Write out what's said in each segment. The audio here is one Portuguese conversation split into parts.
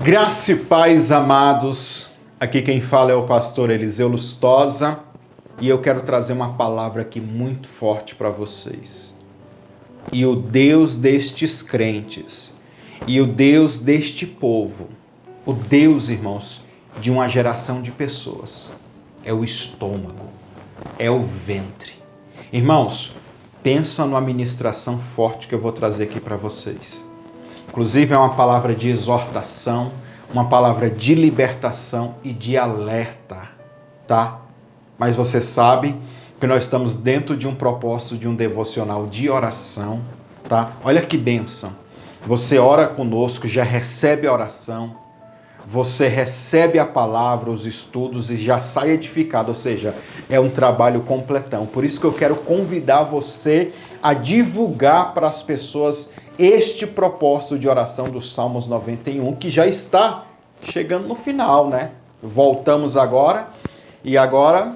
Graça e paz, amados. Aqui quem fala é o pastor Eliseu Lustosa e eu quero trazer uma palavra aqui muito forte para vocês. E o Deus destes crentes, e o Deus deste povo, o Deus, irmãos, de uma geração de pessoas, é o estômago, é o ventre. Irmãos, pensa numa ministração forte que eu vou trazer aqui para vocês. Inclusive é uma palavra de exortação, uma palavra de libertação e de alerta, tá? Mas você sabe que nós estamos dentro de um propósito de um devocional de oração, tá? Olha que bênção. Você ora conosco, já recebe a oração, você recebe a palavra, os estudos e já sai edificado, ou seja, é um trabalho completão. Por isso que eu quero convidar você a divulgar para as pessoas este propósito de oração do Salmos 91, que já está chegando no final, né? Voltamos agora e agora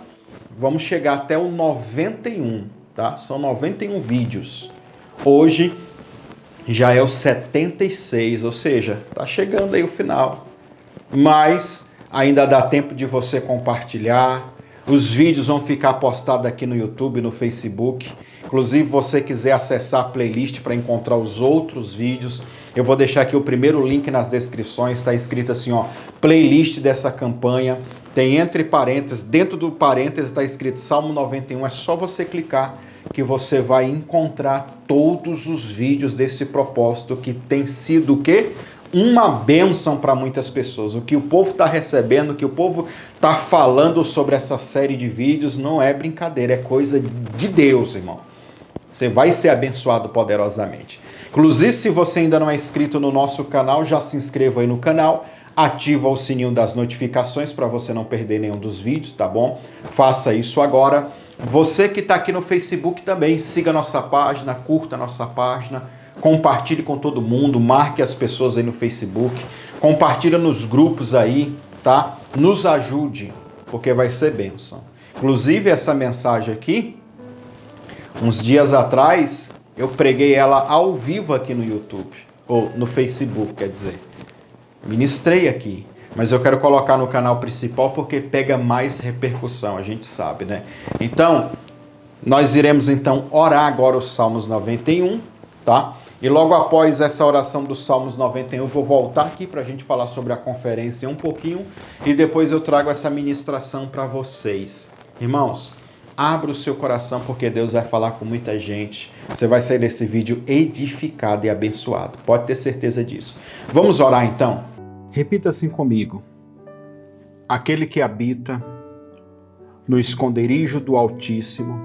vamos chegar até o 91, tá? São 91 vídeos. Hoje já é o 76, ou seja, tá chegando aí o final. Mas ainda dá tempo de você compartilhar. Os vídeos vão ficar postados aqui no YouTube, no Facebook. Inclusive, se você quiser acessar a playlist para encontrar os outros vídeos, eu vou deixar aqui o primeiro link nas descrições. Está escrito assim, ó, playlist dessa campanha. Tem entre parênteses, dentro do parênteses está escrito Salmo 91. É só você clicar que você vai encontrar todos os vídeos desse propósito que tem sido o quê? Uma bênção para muitas pessoas. O que o povo está recebendo, o que o povo está falando sobre essa série de vídeos não é brincadeira, é coisa de Deus, irmão. Você vai ser abençoado poderosamente. Inclusive, se você ainda não é inscrito no nosso canal, já se inscreva aí no canal, ativa o sininho das notificações para você não perder nenhum dos vídeos, tá bom? Faça isso agora. Você que está aqui no Facebook também, siga a nossa página, curta a nossa página, compartilhe com todo mundo, marque as pessoas aí no Facebook, compartilha nos grupos aí, tá? Nos ajude, porque vai ser bênção. Inclusive, essa mensagem aqui, uns dias atrás, eu preguei ela ao vivo aqui no YouTube, ou no Facebook, quer dizer. Ministrei aqui, mas eu quero colocar no canal principal porque pega mais repercussão, a gente sabe, né? Então, nós iremos então orar agora os Salmos 91, tá? E logo após essa oração dos Salmos 91, eu vou voltar aqui para a gente falar sobre a conferência um pouquinho e depois eu trago essa ministração para vocês. Irmãos, abra o seu coração porque Deus vai falar com muita gente. Você vai sair desse vídeo edificado e abençoado. Pode ter certeza disso. Vamos orar então? Repita assim comigo. Aquele que habita no esconderijo do Altíssimo,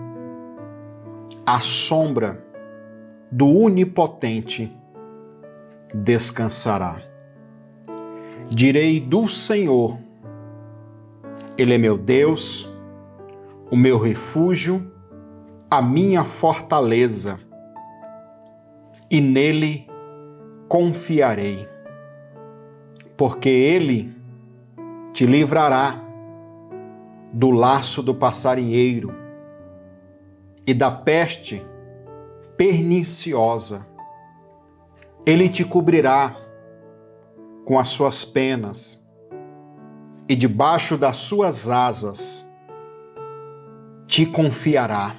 à sombra do Onipotente descansará. Direi do Senhor, Ele é meu Deus, o meu refúgio, a minha fortaleza, e nele confiarei, porque Ele te livrará do laço do passarinheiro e da peste perniciosa. Ele te cobrirá com as suas penas e debaixo das suas asas te confiará.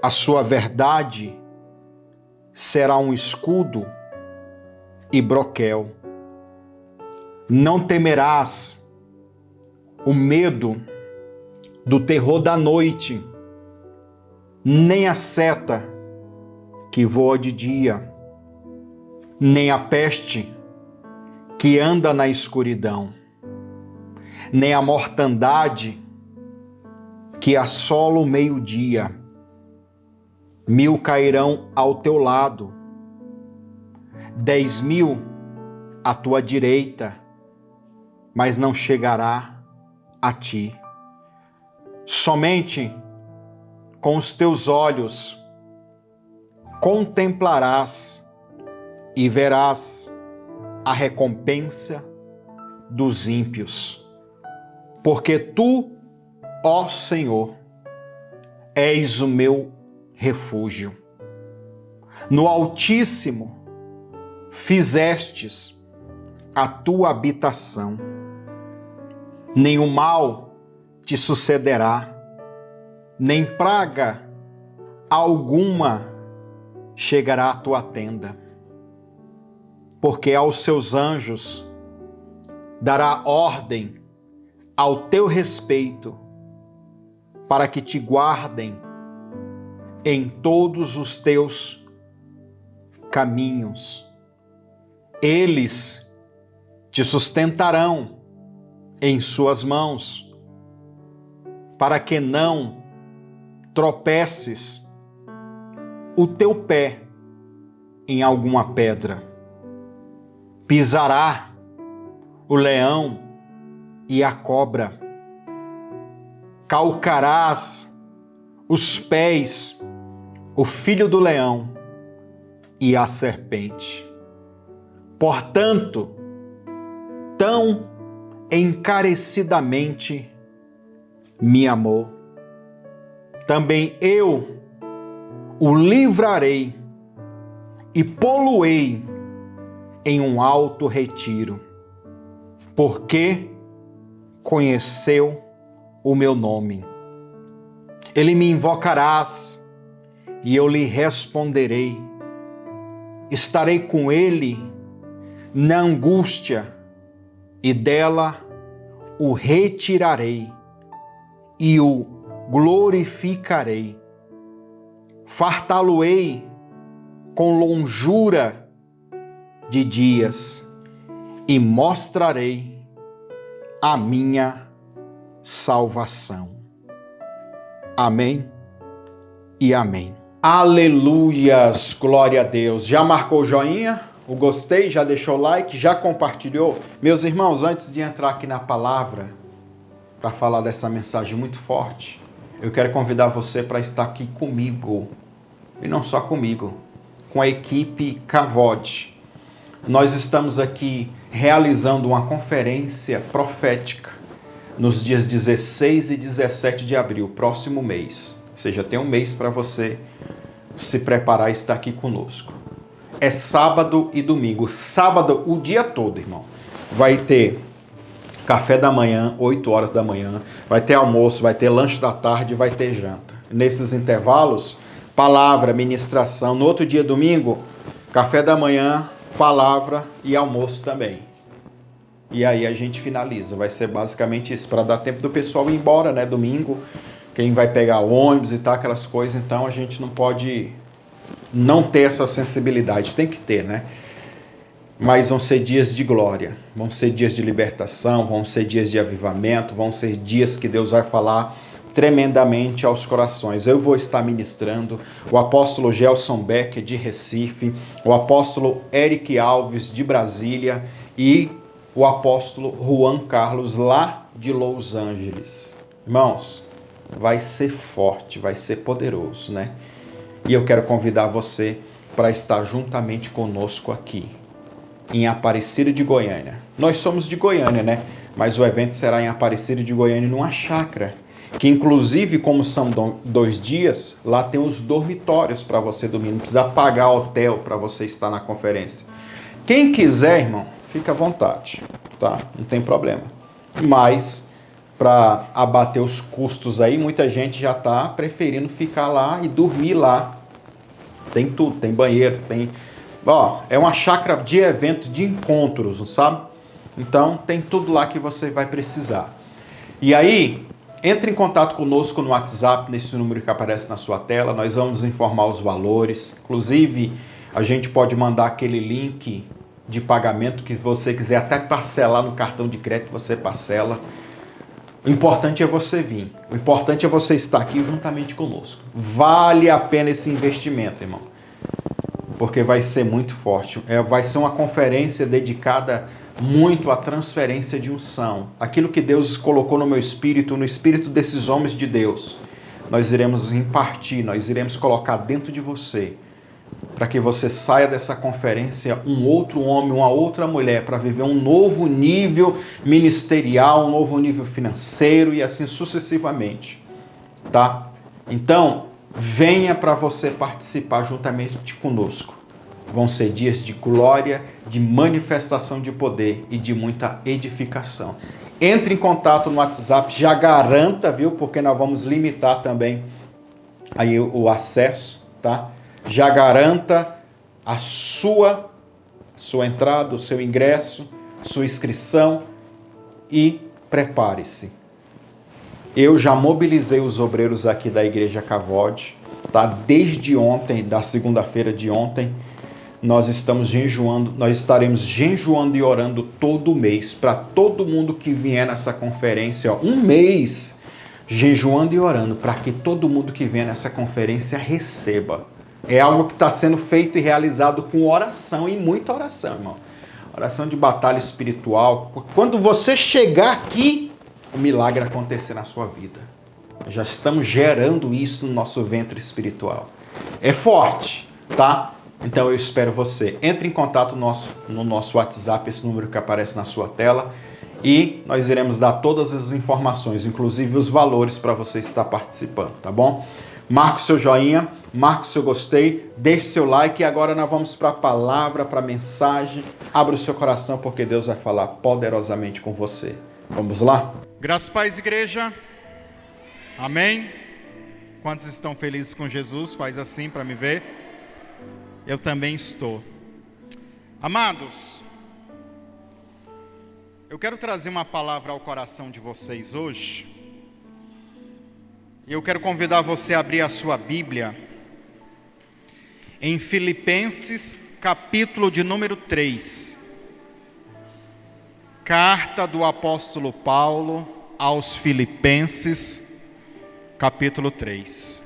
A sua verdade será um escudo e broquel. Não temerás o medo do terror da noite, nem a seta que voa de dia, nem a peste que anda na escuridão, nem a mortandade que assola o meio-dia. 1000 cairão ao teu lado, 10.000 à tua direita, mas não chegará a ti. Somente com os teus olhos contemplarás e verás a recompensa dos ímpios. Porque tu, ó Senhor, és o meu refúgio. No Altíssimo fizestes a tua habitação. Nenhum mal te sucederá, nem praga alguma chegará à tua tenda, porque aos seus anjos dará ordem ao teu respeito, para que te guardem em todos os teus caminhos. Eles te sustentarão em suas mãos, para que não tropeces o teu pé em alguma pedra. Pisará o leão e a cobra. Calcarás os pés o filho do leão e a serpente. Portanto, tão encarecidamente me amou, também eu o livrarei e pô-lo-ei em um alto retiro, porque conheceu o meu nome. Ele me invocarás e eu lhe responderei. Estarei com ele na angústia e dela o retirarei e o glorificarei. Fartá-lo-ei com longura de dias e mostrarei a minha salvação. Amém e amém. Aleluias, glória a Deus. Já marcou o joinha, o gostei, já deixou o like, já compartilhou? Meus irmãos, antes de entrar aqui na palavra, para falar dessa mensagem muito forte, eu quero convidar você para estar aqui comigo, e não só comigo, com a equipe Kavod. Nós estamos aqui realizando uma conferência profética nos dias 16 e 17 de abril, próximo mês. Ou seja, tem um mês para você se preparar e estar aqui conosco. É sábado e domingo. Sábado, o dia todo, irmão. Vai ter café da manhã, 8 horas da manhã. Vai ter almoço, vai ter lanche da tarde, vai ter janta. Nesses intervalos, palavra, ministração. No outro dia, domingo, café da manhã, palavra e almoço também. E aí a gente finaliza. Vai ser basicamente isso, para dar tempo do pessoal ir embora, né? Domingo, quem vai pegar o ônibus e tal, aquelas coisas. Então a gente não pode não ter essa sensibilidade. Tem que ter, né? Mas vão ser dias de glória. Vão ser dias de libertação, vão ser dias de avivamento, vão ser dias que Deus vai falar tremendamente aos corações. Eu vou estar ministrando, o apóstolo Gelson Becker de Recife, o apóstolo Eric Alves de Brasília e o apóstolo Juan Carlos lá de Los Angeles. Irmãos, vai ser forte, vai ser poderoso, né? E eu quero convidar você para estar juntamente conosco aqui, em Aparecida de Goiânia. Nós somos de Goiânia, né? Mas o evento será em Aparecida de Goiânia, numa chácara, que inclusive, como são 2 dias, lá tem os dormitórios para você dormir, não precisa pagar hotel para você estar na conferência. Quem quiser, irmão, fica à vontade, tá? Não tem problema. Mas, para abater os custos aí, muita gente já está preferindo ficar lá e dormir lá. Tem tudo, tem banheiro, tem... Ó, é uma chácara de evento, de encontros, sabe? Então, tem tudo lá que você vai precisar. E aí, entre em contato conosco no WhatsApp, nesse número que aparece na sua tela. Nós vamos informar os valores. Inclusive, a gente pode mandar aquele link de pagamento que você quiser até parcelar no cartão de crédito, você parcela. O importante é você vir. O importante é você estar aqui juntamente conosco. Vale a pena esse investimento, irmão. Porque vai ser muito forte. Vai ser uma conferência dedicada muito à transferência de unção. Aquilo que Deus colocou no meu espírito, no espírito desses homens de Deus, nós iremos impartir, nós iremos colocar dentro de você, para que você saia dessa conferência um outro homem, uma outra mulher, para viver um novo nível ministerial, um novo nível financeiro e assim sucessivamente, tá? Então, venha para você participar juntamente conosco. vão ser dias de glória, de manifestação de poder e de muita edificação. Entre em contato no WhatsApp, já garanta, viu? Porque nós vamos limitar também aí o acesso, tá? Já garanta a sua entrada, o seu ingresso, sua inscrição e prepare-se. Eu já mobilizei os obreiros aqui da Igreja Cavode, tá? Desde ontem, da segunda-feira de ontem, nós estaremos jejuando e orando todo mês, para todo mundo que vier nessa conferência, ó, um mês jejuando e orando, para que todo mundo que vier nessa conferência receba. É algo que está sendo feito e realizado com oração, e muita oração, irmão. Oração de batalha espiritual. Quando você chegar aqui, o milagre acontecer na sua vida. Já estamos gerando isso no nosso ventre espiritual. É forte, tá? Então eu espero você. Entre em contato no nosso WhatsApp, esse número que aparece na sua tela, e nós iremos dar todas as informações, inclusive os valores para você estar participando, tá bom? Marque o seu joinha, marque o seu gostei, deixe seu like e agora nós vamos para a palavra, para a mensagem. Abra o seu coração porque Deus vai falar poderosamente com você. Vamos lá? Graças, paz, igreja. Amém? Quantos estão felizes com Jesus? Faz assim para me ver. Eu também estou. Amados, eu quero trazer uma palavra ao coração de vocês hoje. E eu quero convidar você a abrir a sua Bíblia em Filipenses, capítulo de número 3. Carta do apóstolo Paulo aos Filipenses, capítulo 3.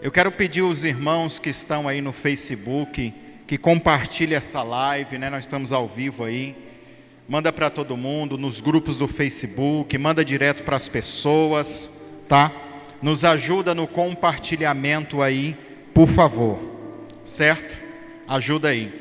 Eu quero pedir aos irmãos que estão aí no Facebook, que compartilhem essa live, né? Nós estamos ao vivo aí. Manda para todo mundo, nos grupos do Facebook, manda direto para as pessoas, tá? Nos ajuda no compartilhamento aí, por favor, certo? Ajuda aí.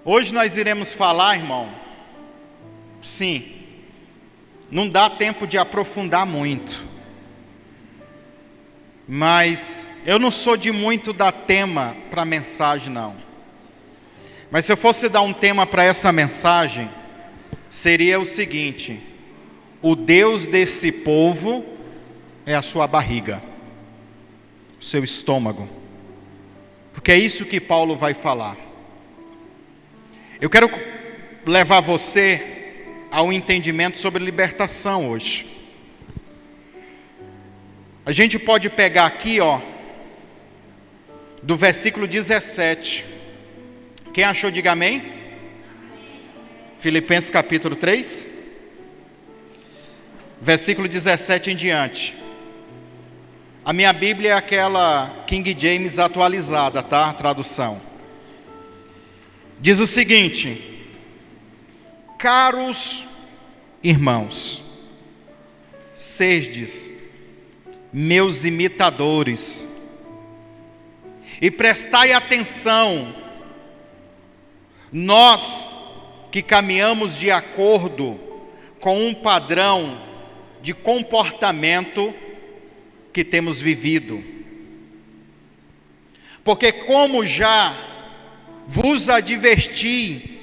Hoje nós iremos falar, irmão, sim, não dá tempo de aprofundar muito, mas eu não sou de muito dar tema para a mensagem, não. Mas se eu fosse dar um tema para essa mensagem, seria o seguinte: o Deus desse povo é a sua barriga, o seu estômago, porque é isso que Paulo vai falar. Eu quero levar você ao entendimento sobre libertação hoje. A gente pode pegar aqui, ó, do versículo 17. Quem achou, diga amém. Filipenses capítulo 3, versículo 17 em diante. A minha Bíblia é aquela King James atualizada, tá? A tradução. Diz o seguinte: caros irmãos, sedes meus imitadores, e prestai atenção, nós que caminhamos de acordo com um padrão de comportamento que temos vivido. Porque como já vos adverti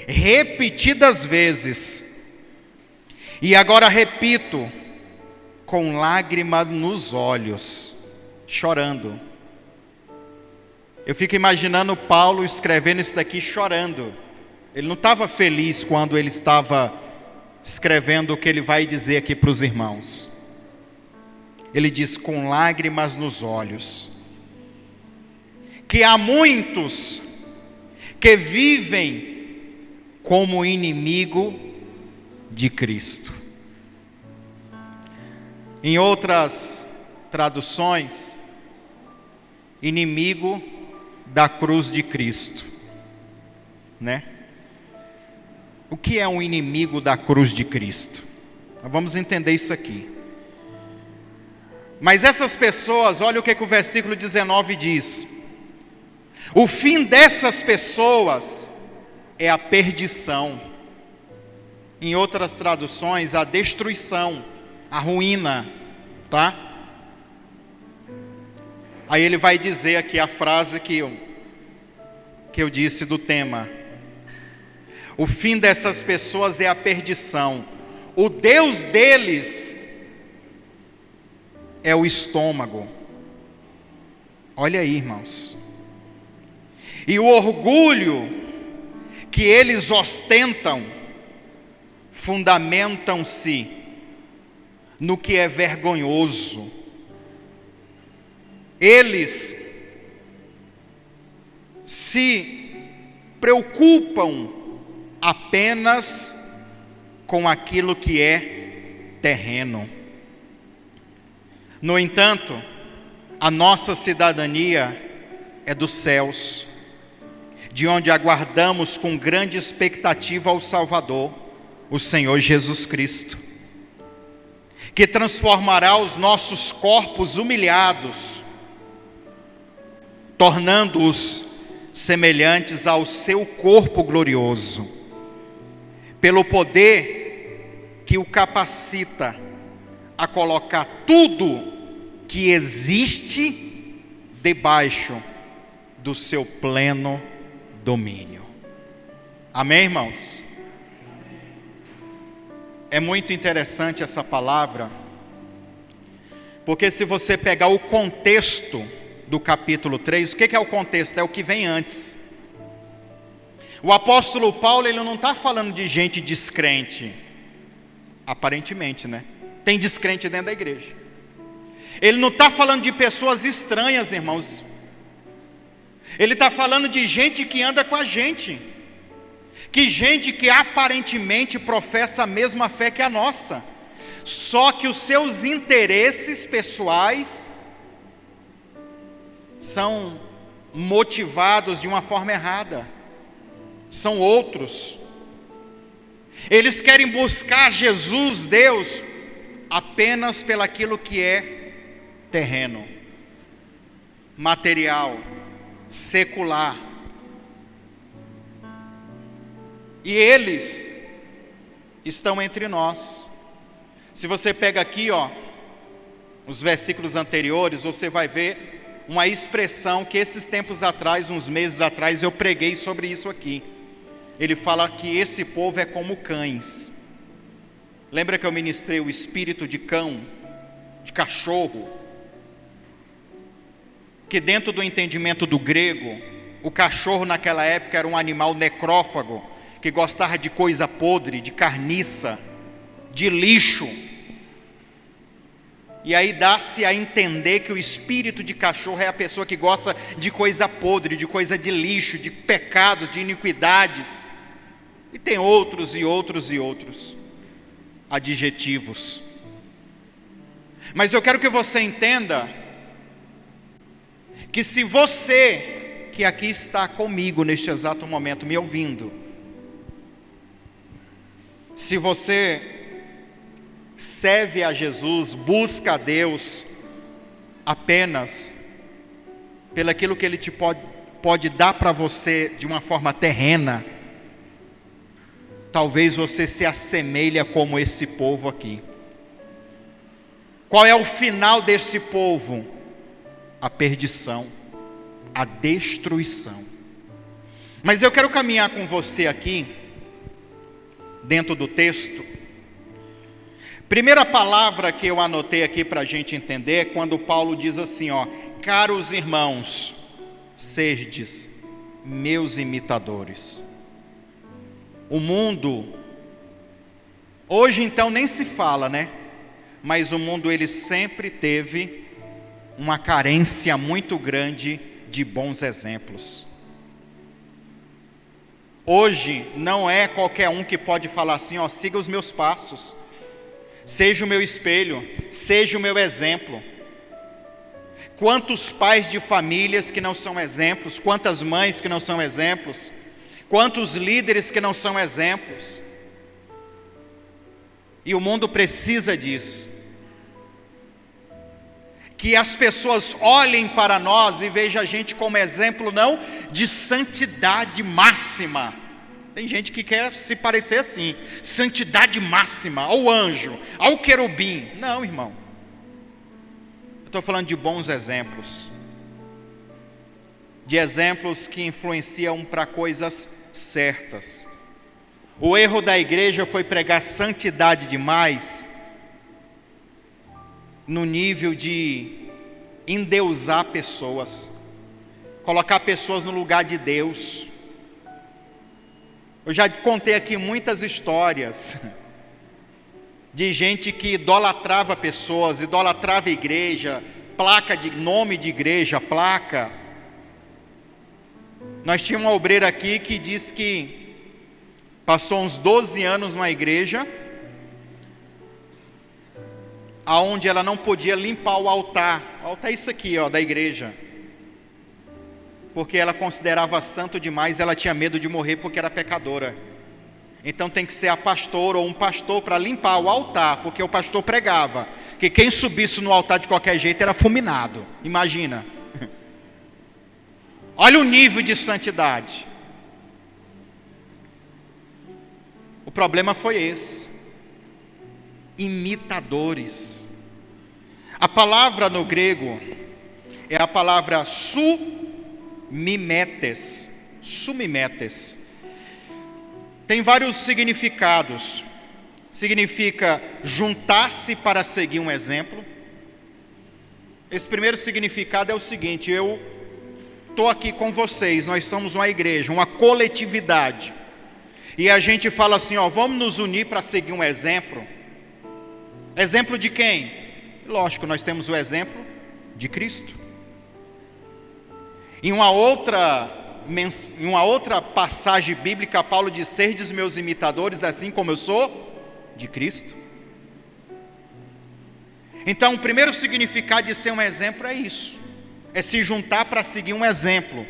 repetidas vezes, e agora repito, com lágrimas nos olhos, chorando. Eu fico imaginando Paulo escrevendo isso daqui chorando. Ele não estava feliz quando ele estava escrevendo o que ele vai dizer aqui para os irmãos. Ele diz com lágrimas nos olhos, que há muitos que vivem como inimigo de Cristo. Em outras traduções, inimigo da cruz de Cristo, né? O que é um inimigo da cruz de Cristo? Nós vamos entender isso aqui. Mas essas pessoas, olha o que o versículo 19 diz: o fim dessas pessoas é a perdição. Em outras traduções, a destruição, a ruína, tá? Aí ele vai dizer aqui a frase que eu disse do tema. O fim dessas pessoas é a perdição. O Deus deles é o estômago. Olha aí, irmãos. E o orgulho que eles ostentam, fundamentam-se no que é vergonhoso. Eles se preocupam apenas com aquilo que é terreno. No entanto, a nossa cidadania é dos céus, de onde aguardamos com grande expectativa ao Salvador, o Senhor Jesus Cristo, que transformará os nossos corpos humilhados, tornando-os semelhantes ao seu corpo glorioso, pelo poder que o capacita a colocar tudo que existe debaixo do seu pleno domínio. Amém, irmãos? É muito interessante essa palavra, porque se você pegar o contexto do capítulo 3, o que é o contexto? É o que vem antes. O apóstolo Paulo, ele não está falando de gente descrente, aparentemente, né? Tem descrente dentro da igreja. Ele não está falando de pessoas estranhas, irmãos. Ele está falando de gente que anda com a gente, que gente que aparentemente professa a mesma fé que a nossa, só que os seus interesses pessoais são motivados de uma forma errada, são outros. Eles querem buscar Jesus, Deus, apenas pelaquilo que é terreno, material, secular. E eles estão entre nós. Se você pega aqui, os versículos anteriores, você vai ver uma expressão que esses tempos atrás, uns meses atrás, eu preguei sobre isso aqui. Ele fala que esse povo é como cães. Lembra que eu ministrei o espírito de cão, de cachorro? Que dentro do entendimento do grego, o cachorro naquela época era um animal necrófago, que gostava de coisa podre, de carniça, de lixo. E aí dá-se a entender que o espírito de cachorro é a pessoa que gosta de coisa podre, de coisa de lixo, de pecados, de iniquidades. E tem outros e outros e outros adjetivos. Mas eu quero que você entenda que se você, que aqui está comigo neste exato momento, me ouvindo, se você serve a Jesus, busca a Deus apenas pelaquilo que Ele te pode dar para você de uma forma terrena, talvez você se assemelhe como esse povo aqui. Qual é o final desse povo? A perdição, a destruição. Mas eu quero caminhar com você aqui, dentro do texto. Primeira palavra que eu anotei aqui para a gente entender é quando Paulo diz assim, caros irmãos, serdes meus imitadores. O mundo, hoje então nem se fala, né? Mas o mundo ele sempre teve uma carência muito grande de bons exemplos. Hoje não é qualquer um que pode falar assim, siga os meus passos, seja o meu espelho, seja o meu exemplo. Quantos pais de famílias que não são exemplos, quantas mães que não são exemplos, quantos líderes que não são exemplos. E o mundo precisa disso. Que as pessoas olhem para nós e vejam a gente como exemplo não de santidade máxima, Tem gente que quer se parecer assim, santidade máxima, ao anjo, ao querubim. Não, irmão. Eu estou falando de bons exemplos. De exemplos que influenciam para coisas certas. O erro da igreja foi pregar santidade demais, no nível de endeusar pessoas, colocar pessoas no lugar de Deus. Eu já contei aqui muitas histórias de gente que idolatrava pessoas, idolatrava igreja, placa de nome de igreja, placa. Nós tínhamos uma obreira aqui que disse que passou uns 12 anos numa igreja aonde ela não podia limpar o altar. O altar é isso aqui, ó, da igreja. Porque ela considerava santo demais, ela tinha medo de morrer porque era pecadora. Então tem que ser a pastora ou um pastor para limpar o altar, porque o pastor pregava que quem subisse no altar de qualquer jeito era fulminado. Imagina. Olha o nível de santidade. O problema foi esse. Imitadores. A palavra no grego é a palavra sumimetes. Sumimetes. Tem vários significados. Significa juntar-se para seguir um exemplo. Esse primeiro significado é o seguinte: eu estou aqui com vocês, nós somos uma igreja, uma coletividade. E a gente fala assim, ó, vamos nos unir para seguir um exemplo. Exemplo de quem? Lógico, nós temos o exemplo de Cristo. Em uma outra passagem bíblica, Paulo diz: serdes meus imitadores, assim como eu sou de Cristo. Então, o primeiro significado de ser um exemplo é isso: é se juntar para seguir um exemplo.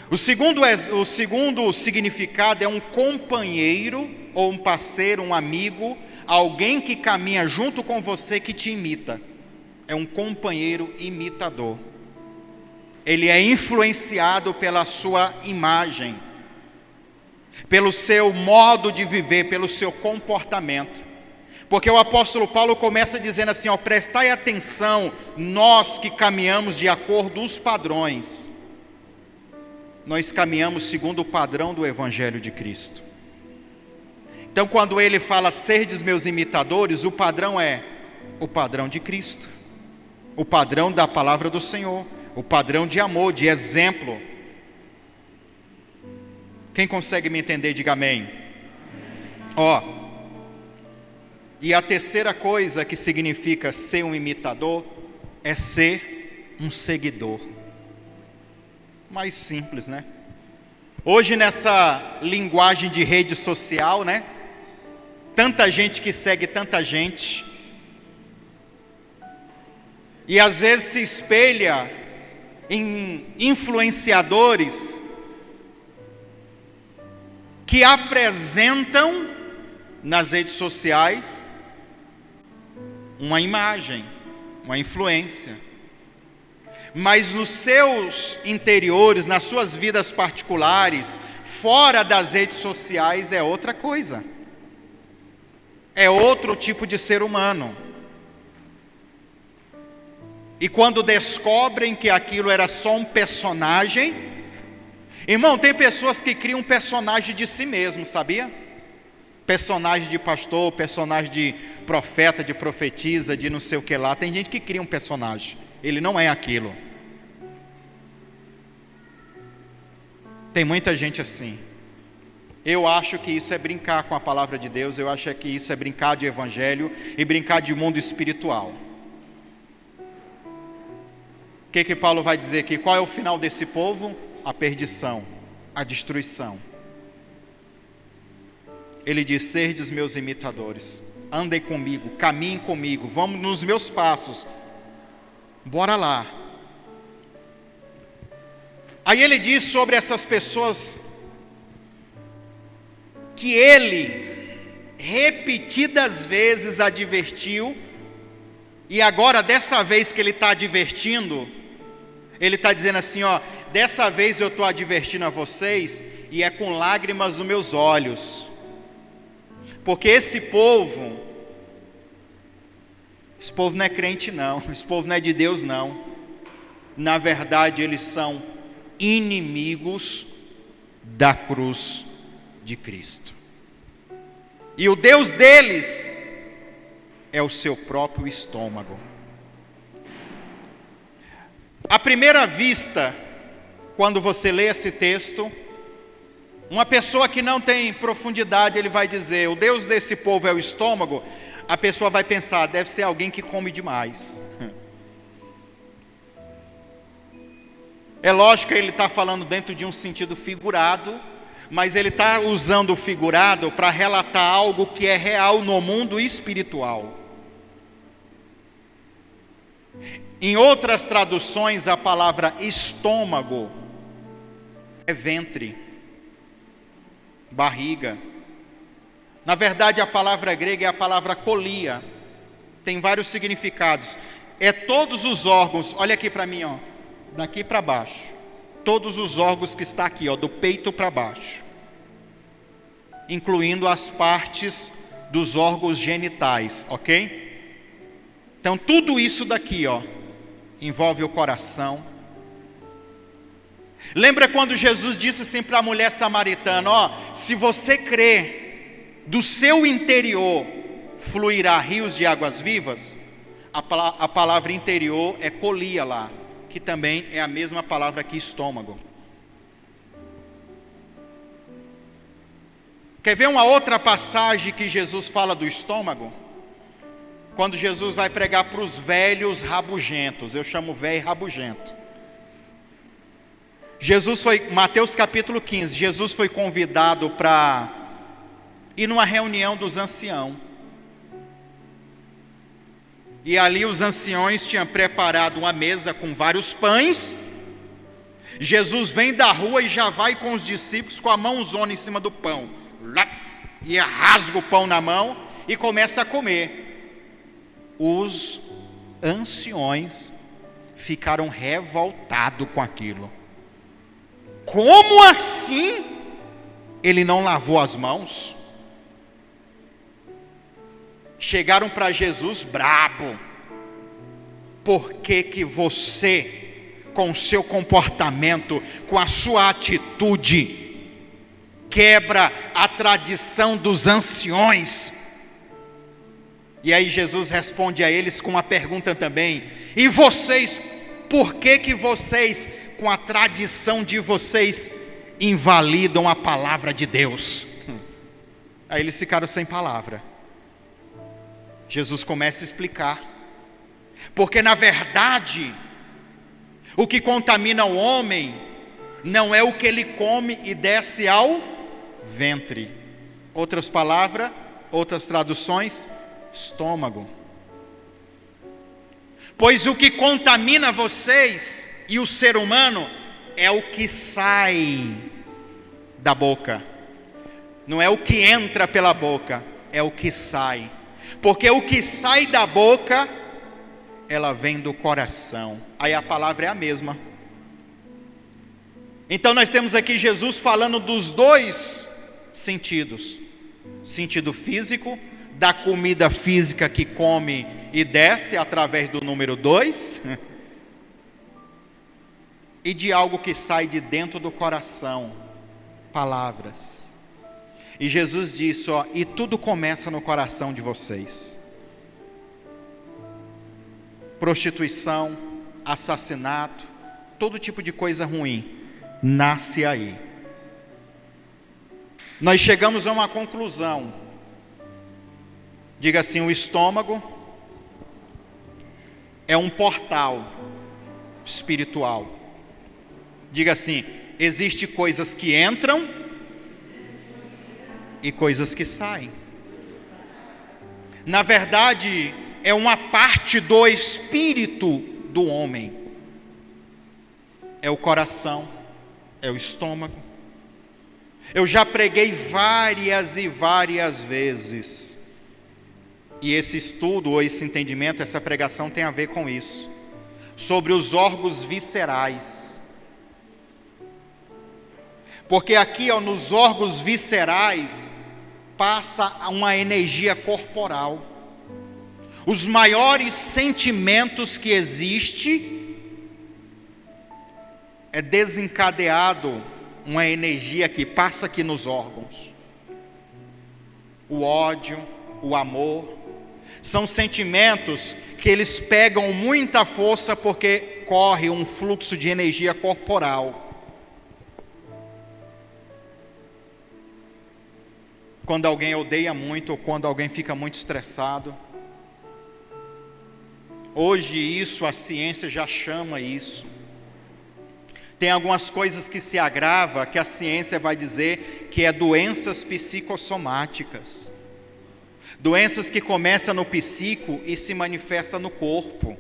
O segundo significado é um companheiro, ou um parceiro, um amigo, alguém que caminha junto com você, que te imita. É um companheiro imitador. Ele é influenciado pela sua imagem, pelo seu modo de viver, pelo seu comportamento. Porque o apóstolo Paulo começa dizendo assim, ó, prestai atenção, nós que caminhamos de acordo com os padrões, nós caminhamos segundo o padrão do Evangelho de Cristo. Então, quando ele fala, serdes meus imitadores, o padrão é o padrão de Cristo, o padrão da palavra do Senhor, o padrão de amor, de exemplo. Quem consegue me entender, diga amém. Ó, e a terceira coisa que significa ser um imitador é ser um seguidor. Mais simples, né? Hoje, nessa linguagem de rede social, né? Tanta gente que segue tanta gente, e às vezes se espelha em influenciadores que apresentam nas redes sociais uma imagem, uma influência, mas nos seus interiores, nas suas vidas particulares, fora das redes sociais, é outra coisa, é outro tipo de ser humano. E quando descobrem que aquilo era só um personagem, irmão, tem pessoas que criam um personagem de si mesmo, sabia? Personagem de pastor, personagem de profeta, de profetisa, de não sei o que lá. Tem gente que cria um personagem, ele não é aquilo. Tem muita gente assim. Eu acho que isso é brincar com a palavra de Deus, eu acho que isso é brincar de evangelho e brincar de mundo espiritual. O que Paulo vai dizer aqui? Qual é o final desse povo? A perdição, a destruição. Ele diz, serdes meus imitadores, andem comigo, caminhem comigo, vamos nos meus passos, bora lá. Aí ele diz sobre essas pessoas que ele repetidas vezes advertiu, e agora dessa vez que ele está advertindo, Ele está dizendo assim, ó, dessa vez eu estou advertindo a vocês, e é com lágrimas nos meus olhos, porque esse povo não é crente não, esse povo não é de Deus não. Na verdade eles são inimigos da cruz de Cristo, e o Deus deles é o seu próprio estômago. À primeira vista, quando você lê esse texto, uma pessoa que não tem profundidade, ele vai dizer, o Deus desse povo é o estômago. A pessoa vai pensar, deve ser alguém que come demais. É lógico que ele está falando dentro de um sentido figurado, mas ele está usando o figurado para relatar algo que é real no mundo espiritual. Em outras traduções, a palavra estômago é ventre, barriga. Na verdade, a palavra grega é a palavra kolia. Tem vários significados. É todos os órgãos, olha aqui para mim, ó, daqui para baixo. Todos os órgãos que está aqui, ó, do peito para baixo. Incluindo as partes dos órgãos genitais, ok? Então, tudo isso daqui, ó, envolve o coração. Lembra quando Jesus disse assim para a mulher samaritana, ó, se você crer, do seu interior fluirá rios de águas vivas? A palavra interior é kolia lá, que também é a mesma palavra que estômago. Quer ver uma outra passagem que Jesus fala do estômago? Quando Jesus vai pregar para os velhos rabugentos, eu chamo velho rabugento. Mateus capítulo 15, Jesus foi convidado para ir numa reunião dos anciãos. E ali os anciões tinham preparado uma mesa com vários pães. Jesus vem da rua e já vai com os discípulos com a mãozona em cima do pão. E rasga o pão na mão e começa a comer. Os anciões ficaram revoltados com aquilo. Como assim? Ele não lavou as mãos? Chegaram para Jesus brabo. Por que você, com o seu comportamento, com a sua atitude, quebra a tradição dos anciões? E aí Jesus responde a eles com uma pergunta também. E vocês, por que vocês, com a tradição de vocês, invalidam a palavra de Deus? Aí eles ficaram sem palavra. Jesus começa a explicar. Porque na verdade, o que contamina o homem não é o que ele come e desce ao ventre. Outras palavras, outras traduções, estômago. Pois o que contamina vocês e o ser humano é o que sai da boca. Não é o que entra pela boca, é o que sai. Porque o que sai da boca, ela vem do coração. Aí a palavra é a mesma. Então nós temos aqui Jesus falando dos dois sentidos. Sentido físico, da comida física que come e desce através do número 2. E de algo que sai de dentro do coração. Palavras. E Jesus disse, ó, e tudo começa no coração de vocês. Prostituição, assassinato, todo tipo de coisa ruim, nasce aí. Nós chegamos a uma conclusão. Diga assim, o estômago é um portal espiritual. Diga assim, existem coisas que entram e coisas que saem. Na verdade, é uma parte do espírito do homem. É o coração, é o estômago. Eu já preguei várias e várias vezes. E esse estudo, ou esse entendimento, essa pregação tem a ver com isso. sobre os órgãos viscerais. Porque aqui, nos órgãos viscerais, passa uma energia corporal. Os maiores sentimentos que existem é desencadeado uma energia que passa aqui nos órgãos. O ódio, o amor, são sentimentos que eles pegam muita força porque corre um fluxo de energia corporal. Quando alguém odeia muito ou quando alguém fica muito estressado. Hoje isso, a ciência já chama isso. Tem algumas coisas que se agrava, que a ciência vai dizer que é doenças psicossomáticas. Doenças que começam no psíquico e se manifestam no corpo.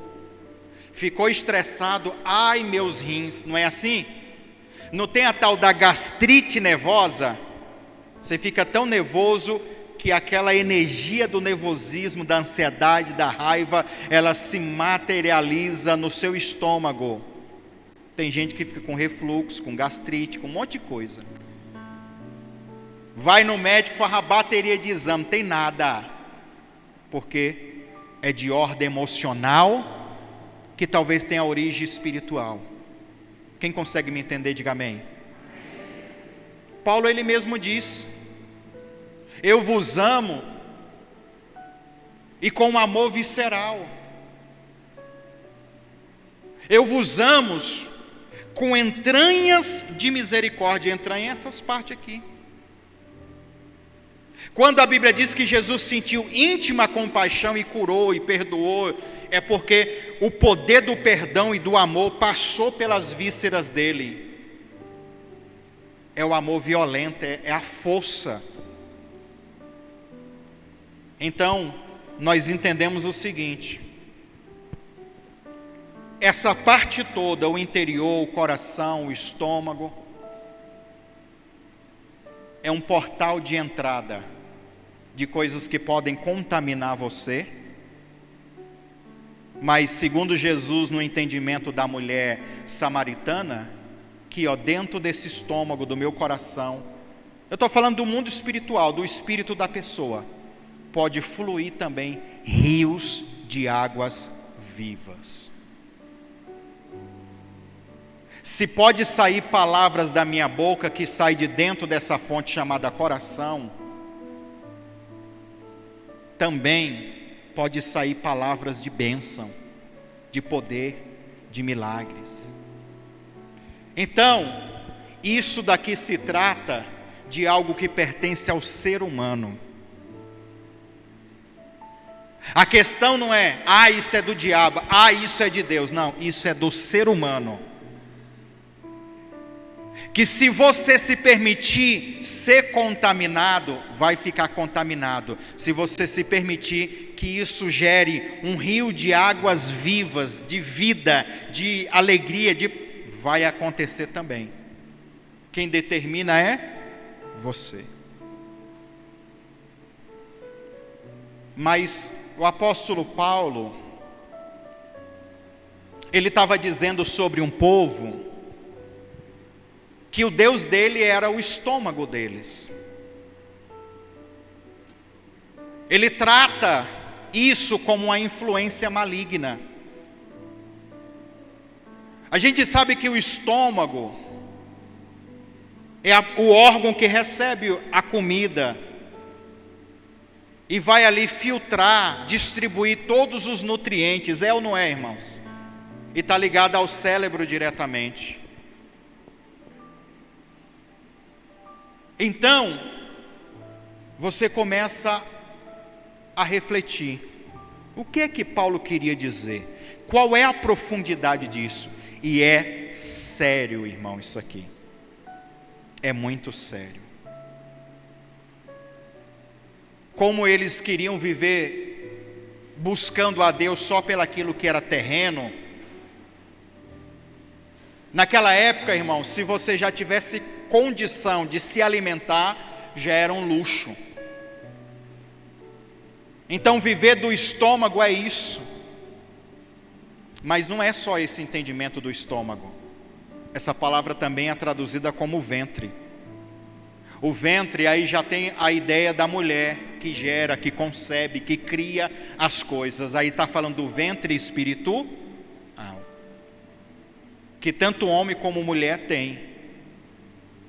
Ficou estressado, ai meus rins, não é assim? Não tem a tal da gastrite nervosa? Você fica tão nervoso que aquela energia do nervosismo, da ansiedade, da raiva, ela se materializa no seu estômago. Tem gente que fica com refluxo, com gastrite, com um monte de coisa. Vai no médico, faz a bateria de exame, tem nada. Porque é de ordem emocional, que talvez tenha origem espiritual. Quem consegue me entender, diga amém. Paulo ele mesmo diz: eu vos amo, e com um amor visceral. Eu vos amo com entranhas de misericórdia. Entranha essas partes aqui. Quando a Bíblia diz que Jesus sentiu íntima compaixão e curou e perdoou, é porque o poder do perdão e do amor passou pelas vísceras dele. É o amor violento, é a força. Então, nós entendemos o seguinte: essa parte toda, o interior, o coração, o estômago, é um portal de entrada de coisas que podem contaminar você. Mas segundo Jesus, no entendimento da mulher samaritana, que dentro desse estômago do meu coração, eu estou falando do mundo espiritual, do espírito da pessoa, pode fluir também rios de águas vivas. Se pode sair palavras da minha boca que saem de dentro dessa fonte chamada coração, também pode sair palavras de bênção, de poder, de milagres. Então, isso daqui se trata de algo que pertence ao ser humano. A questão não é, isso é do diabo, isso é de Deus. Não, isso é do ser humano. Que se você se permitir ser contaminado, vai ficar contaminado. Se você se permitir que isso gere um rio de águas vivas, de vida, de alegria, vai acontecer também. Quem determina é você. Mas o apóstolo Paulo, ele estava dizendo sobre um povo que o Deus dele era o estômago deles. Ele trata isso como uma influência maligna. A gente sabe que o estômago é o órgão que recebe a comida e vai ali filtrar, distribuir todos os nutrientes, é ou não é, irmãos? E está ligado ao cérebro diretamente. Então, você começa a refletir, o que é que Paulo queria dizer? Qual é a profundidade disso? E é sério, irmão, isso aqui. É muito sério. Como eles queriam viver buscando a Deus só pelaquilo que era terreno. Naquela época, irmão, se você já tivesse condição de se alimentar, já era um luxo. Então viver do estômago é isso. Mas não é só esse entendimento do estômago. Essa palavra também é traduzida como ventre. O ventre aí já tem a ideia da mulher que gera, que concebe, que cria as coisas. Aí está falando do ventre espiritual, que tanto homem como mulher tem.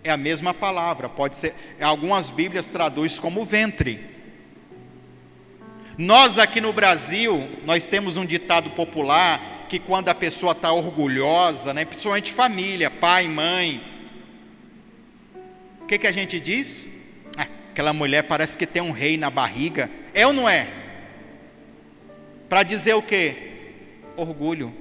É a mesma palavra, pode ser. Algumas Bíblias traduzem como ventre. Nós aqui no Brasil, nós temos um ditado popular que quando a pessoa está orgulhosa, né, principalmente família, pai, mãe, o que a gente diz? Aquela mulher parece que tem um rei na barriga. É ou não é? Para dizer o quê? Orgulho.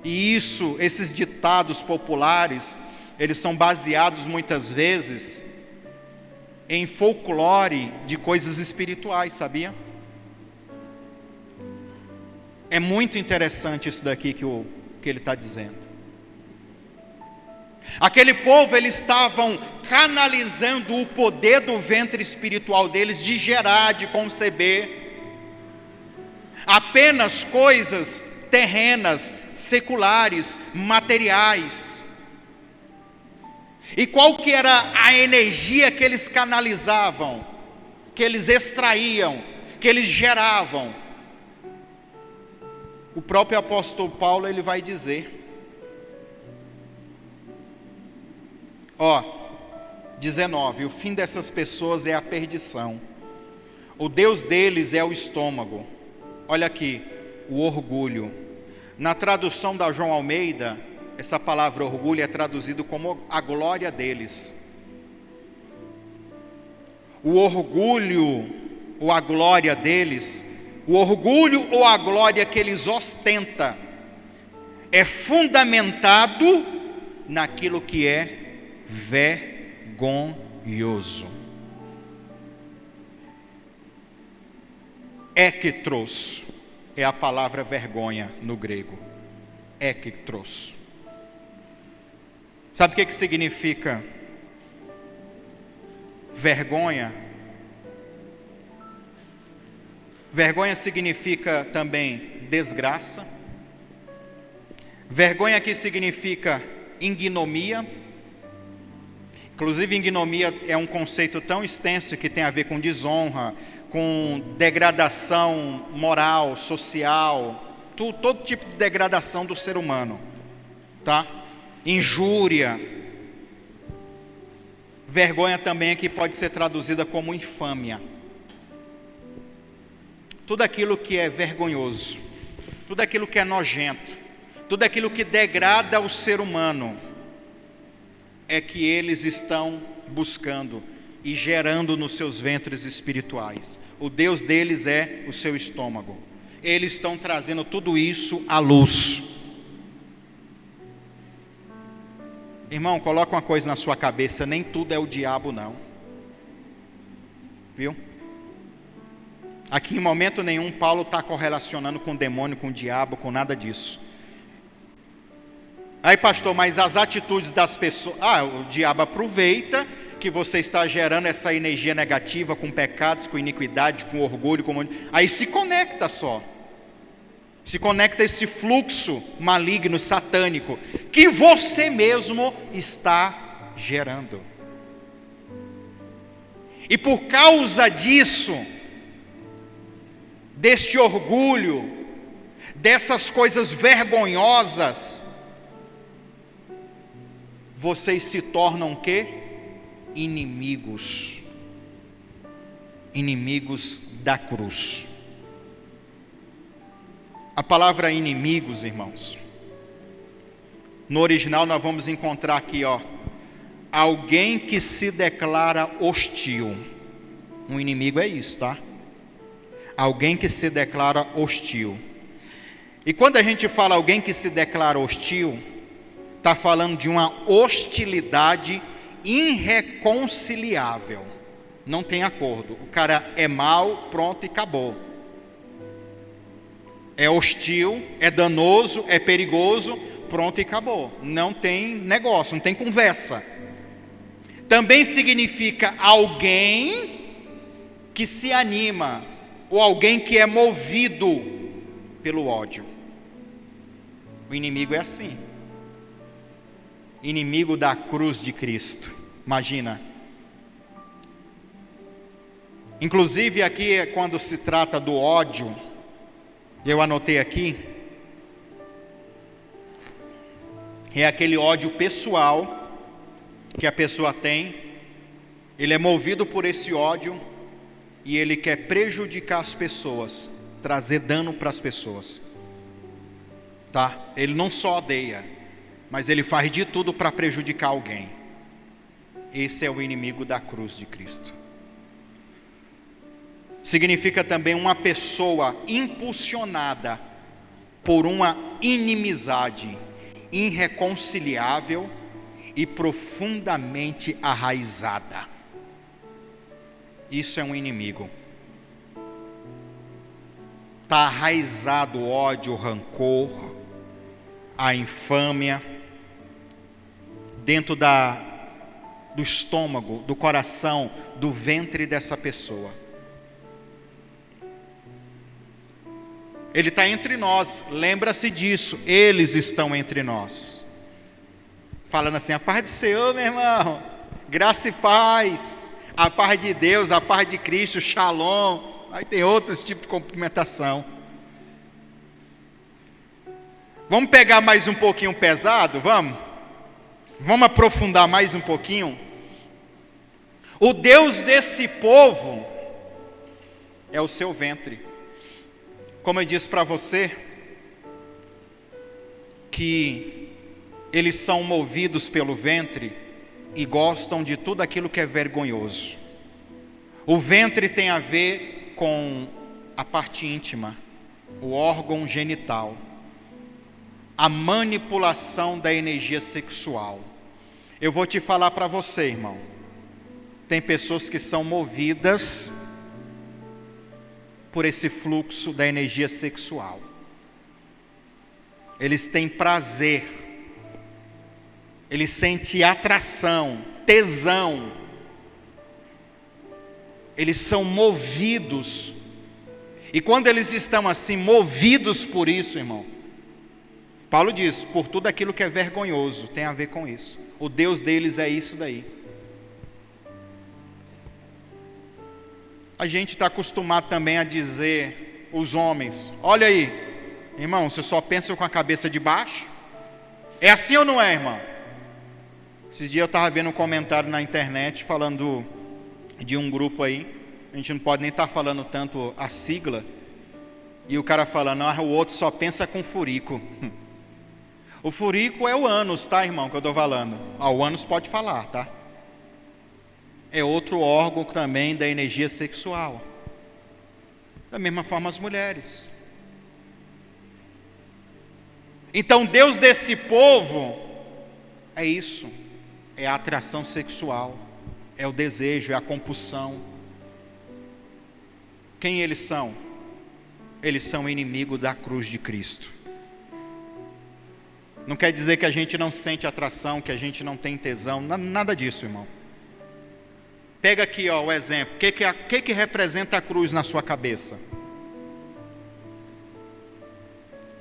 E esses ditados populares, eles são baseados muitas vezes em folclore de coisas espirituais, sabia? É muito interessante isso daqui que ele está dizendo. Aquele povo, eles estavam canalizando o poder do ventre espiritual deles de gerar, de conceber apenas coisas terrenas, seculares, materiais. E qual que era a energia que eles canalizavam, que eles extraíam, que eles geravam? O próprio apóstolo Paulo, ele vai dizer, 19, o fim dessas pessoas é a perdição, o Deus deles é o estômago. Olha aqui, o orgulho. Na tradução da João Almeida, essa palavra orgulho é traduzido como a glória deles. O orgulho ou a glória deles, o orgulho ou a glória que eles ostentam, é fundamentado naquilo que é vergonhoso. Ektros é a palavra vergonha no grego. Ektros. Sabe o que significa vergonha? Vergonha significa também desgraça. Vergonha aqui significa ignomia. Inclusive, ignomia é um conceito tão extenso que tem a ver com desonra, com degradação moral, social, todo tipo de degradação do ser humano, tá? Injúria. Vergonha também aqui pode ser traduzida como infâmia. Tudo aquilo que é vergonhoso, tudo aquilo que é nojento, tudo aquilo que degrada o ser humano, é que eles estão buscando e gerando nos seus ventres espirituais. O Deus deles é o seu estômago. Eles estão trazendo tudo isso à luz. Irmão, coloca uma coisa na sua cabeça, nem tudo é o diabo não. Viu? Aqui em momento nenhum Paulo está correlacionando com o demônio, com o diabo, com nada disso. Aí pastor, mas as atitudes das pessoas, o diabo aproveita que você está gerando essa energia negativa com pecados, com iniquidade, com orgulho, aí se conecta só. Se conecta esse fluxo maligno, satânico, que você mesmo está gerando. E por causa disso, deste orgulho, dessas coisas vergonhosas, vocês se tornam o quê? Inimigos. Inimigos da cruz. A palavra inimigos, irmãos, no original nós vamos encontrar aqui, alguém que se declara hostil. Um inimigo é isso, tá? Alguém que se declara hostil. E quando a gente fala alguém que se declara hostil, está falando de uma hostilidade irreconciliável. Não tem acordo. O cara é mau, pronto e acabou. É hostil, é danoso, é perigoso, pronto e acabou. Não tem negócio, não tem conversa. Também significa alguém que se anima, ou alguém que é movido pelo ódio. O inimigo é assim. Inimigo da cruz de Cristo. Imagina. Inclusive aqui, quando se trata do ódio, eu anotei aqui, é aquele ódio pessoal que a pessoa tem. Ele é movido por esse ódio e ele quer prejudicar as pessoas, trazer dano para as pessoas. Tá? Ele não só odeia, mas ele faz de tudo para prejudicar alguém. Esse é o inimigo da cruz de Cristo. Significa também uma pessoa impulsionada por uma inimizade irreconciliável e profundamente arraizada. Isso é um inimigo. Está arraizado o ódio, o rancor, a infâmia, dentro do estômago, do coração, do ventre dessa pessoa. Ele está entre nós, lembra-se disso, eles estão entre nós. Falando assim, a paz do Senhor, meu irmão, graça e paz, a paz de Deus, a paz de Cristo, shalom. Aí tem outros tipos de cumprimentação. Vamos pegar mais um pouquinho pesado, vamos? Vamos aprofundar mais um pouquinho? O Deus desse povo é o seu ventre. Como eu disse para você, que eles são movidos pelo ventre e gostam de tudo aquilo que é vergonhoso. O ventre tem a ver com a parte íntima, o órgão genital, a manipulação da energia sexual. Eu vou te falar para você, irmão, tem pessoas que são movidas por esse fluxo da energia sexual. Eles têm prazer, eles sentem atração, tesão, eles são movidos, e quando eles estão assim, movidos por isso, irmão, Paulo diz, por tudo aquilo que é vergonhoso, tem a ver com isso. O Deus deles é isso daí. A gente está acostumado também a dizer, os homens, olha aí, irmão, você só pensa com a cabeça de baixo? É assim ou não é, irmão? Esses dias eu estava vendo um comentário na internet falando de um grupo aí, a gente não pode nem estar falando tanto a sigla, e o cara falando, o outro só pensa com furico. O furico é o ânus, tá, irmão, que eu estou falando. O ânus pode falar, tá? É outro órgão também da energia sexual. Da mesma forma as mulheres. Então Deus desse povo é isso. É a atração sexual. É o desejo, é a compulsão. Quem eles são? Eles são inimigos da cruz de Cristo. Não quer dizer que a gente não sente atração, que a gente não tem tesão, nada disso, irmão. Pega aqui o exemplo. O que representa a cruz na sua cabeça?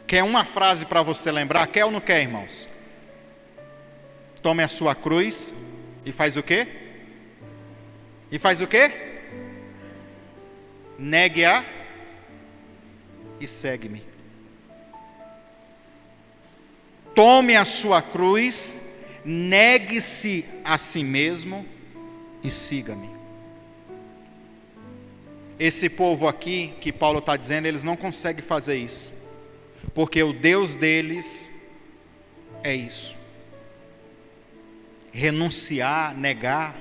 Quer uma frase para você lembrar? Quer ou não quer, irmãos? Tome a sua cruz e faz o quê? E faz o quê? Negue-a e segue-me. Tome a sua cruz, negue-se a si mesmo e siga-me. Esse povo aqui, que Paulo está dizendo, eles não conseguem fazer isso, porque o Deus deles é isso. Renunciar, negar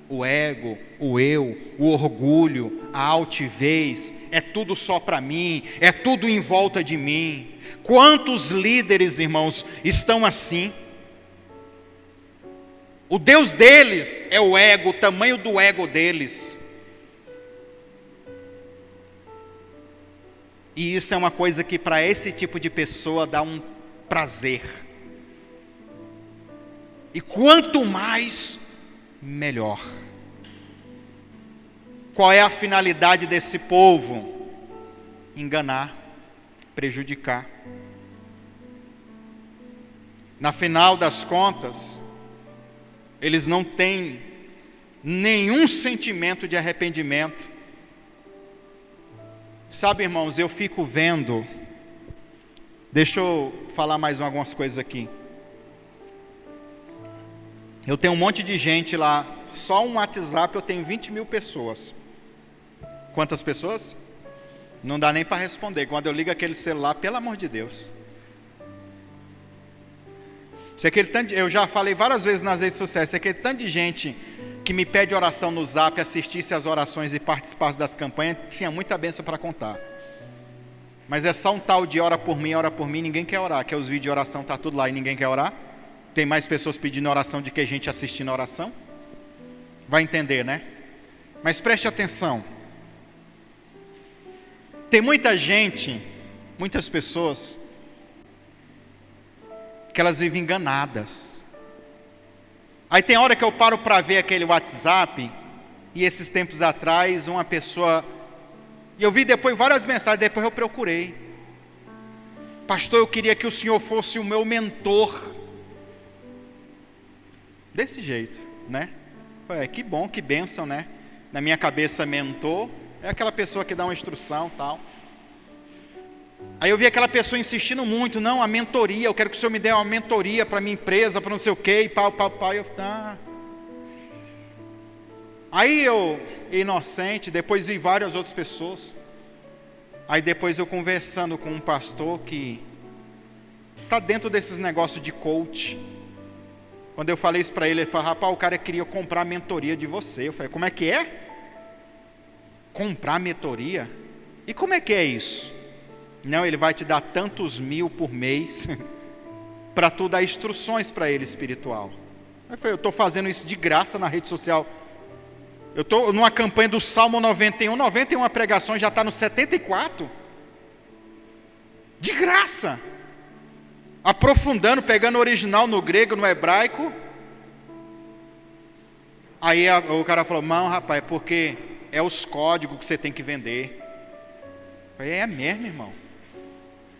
o ego, o eu, o orgulho, a altivez, é tudo só para mim, é tudo em volta de mim. Quantos líderes, irmãos, estão assim? O Deus deles é o ego, o tamanho do ego deles. E isso é uma coisa que para esse tipo de pessoa dá um prazer. E quanto mais, melhor. Qual é a finalidade desse povo? Enganar, prejudicar. Na final das contas, eles não têm nenhum sentimento de arrependimento. Sabe, irmãos, eu fico vendo, deixa eu falar mais algumas coisas aqui. Eu tenho um monte de gente lá, só um WhatsApp eu tenho 20 mil pessoas. Quantas pessoas? Não dá nem para responder. Quando eu ligo aquele celular, pelo amor de Deus. Eu já falei várias vezes nas redes sociais, se aquele tanto de gente que me pede oração no Zap, assistisse às orações e participasse das campanhas, tinha muita bênção para contar. Mas é só um tal de ora por mim, ninguém quer orar, que os vídeos de oração tá tudo lá e ninguém quer orar. Tem mais pessoas pedindo oração do que gente assistindo a oração. Vai entender, né? Mas preste atenção. Tem muita gente, muitas pessoas, que elas vivem enganadas. Aí tem hora que eu paro para ver aquele WhatsApp, e esses tempos atrás, uma pessoa, e eu vi depois várias mensagens, depois eu procurei. Pastor, eu queria que o senhor fosse o meu mentor. Desse jeito, né? Que bom, que bênção, né? Na minha cabeça, mentor é aquela pessoa que dá uma instrução, tal. Aí eu vi aquela pessoa insistindo muito, não, a mentoria, eu quero que o senhor me dê uma mentoria para minha empresa, para não sei o quê, e pau, e eu, Aí eu, inocente, depois vi várias outras pessoas. Aí depois eu conversando com um pastor que está dentro desses negócios de coach. Quando eu falei isso para ele, ele falou, rapaz, o cara queria comprar a mentoria de você. Eu falei, como é que é? Comprar a mentoria? E como é que é isso? Não, ele vai te dar tantos mil por mês para tu dar instruções para ele espiritual. Eu falei, eu estou fazendo isso de graça na rede social. Eu estou numa campanha do Salmo 91 pregações, já está no 74. De graça. Aprofundando, pegando o original no grego, no hebraico. Aí o cara falou, não, rapaz, é porque é os códigos que você tem que vender. Eu falei, é mesmo, irmão?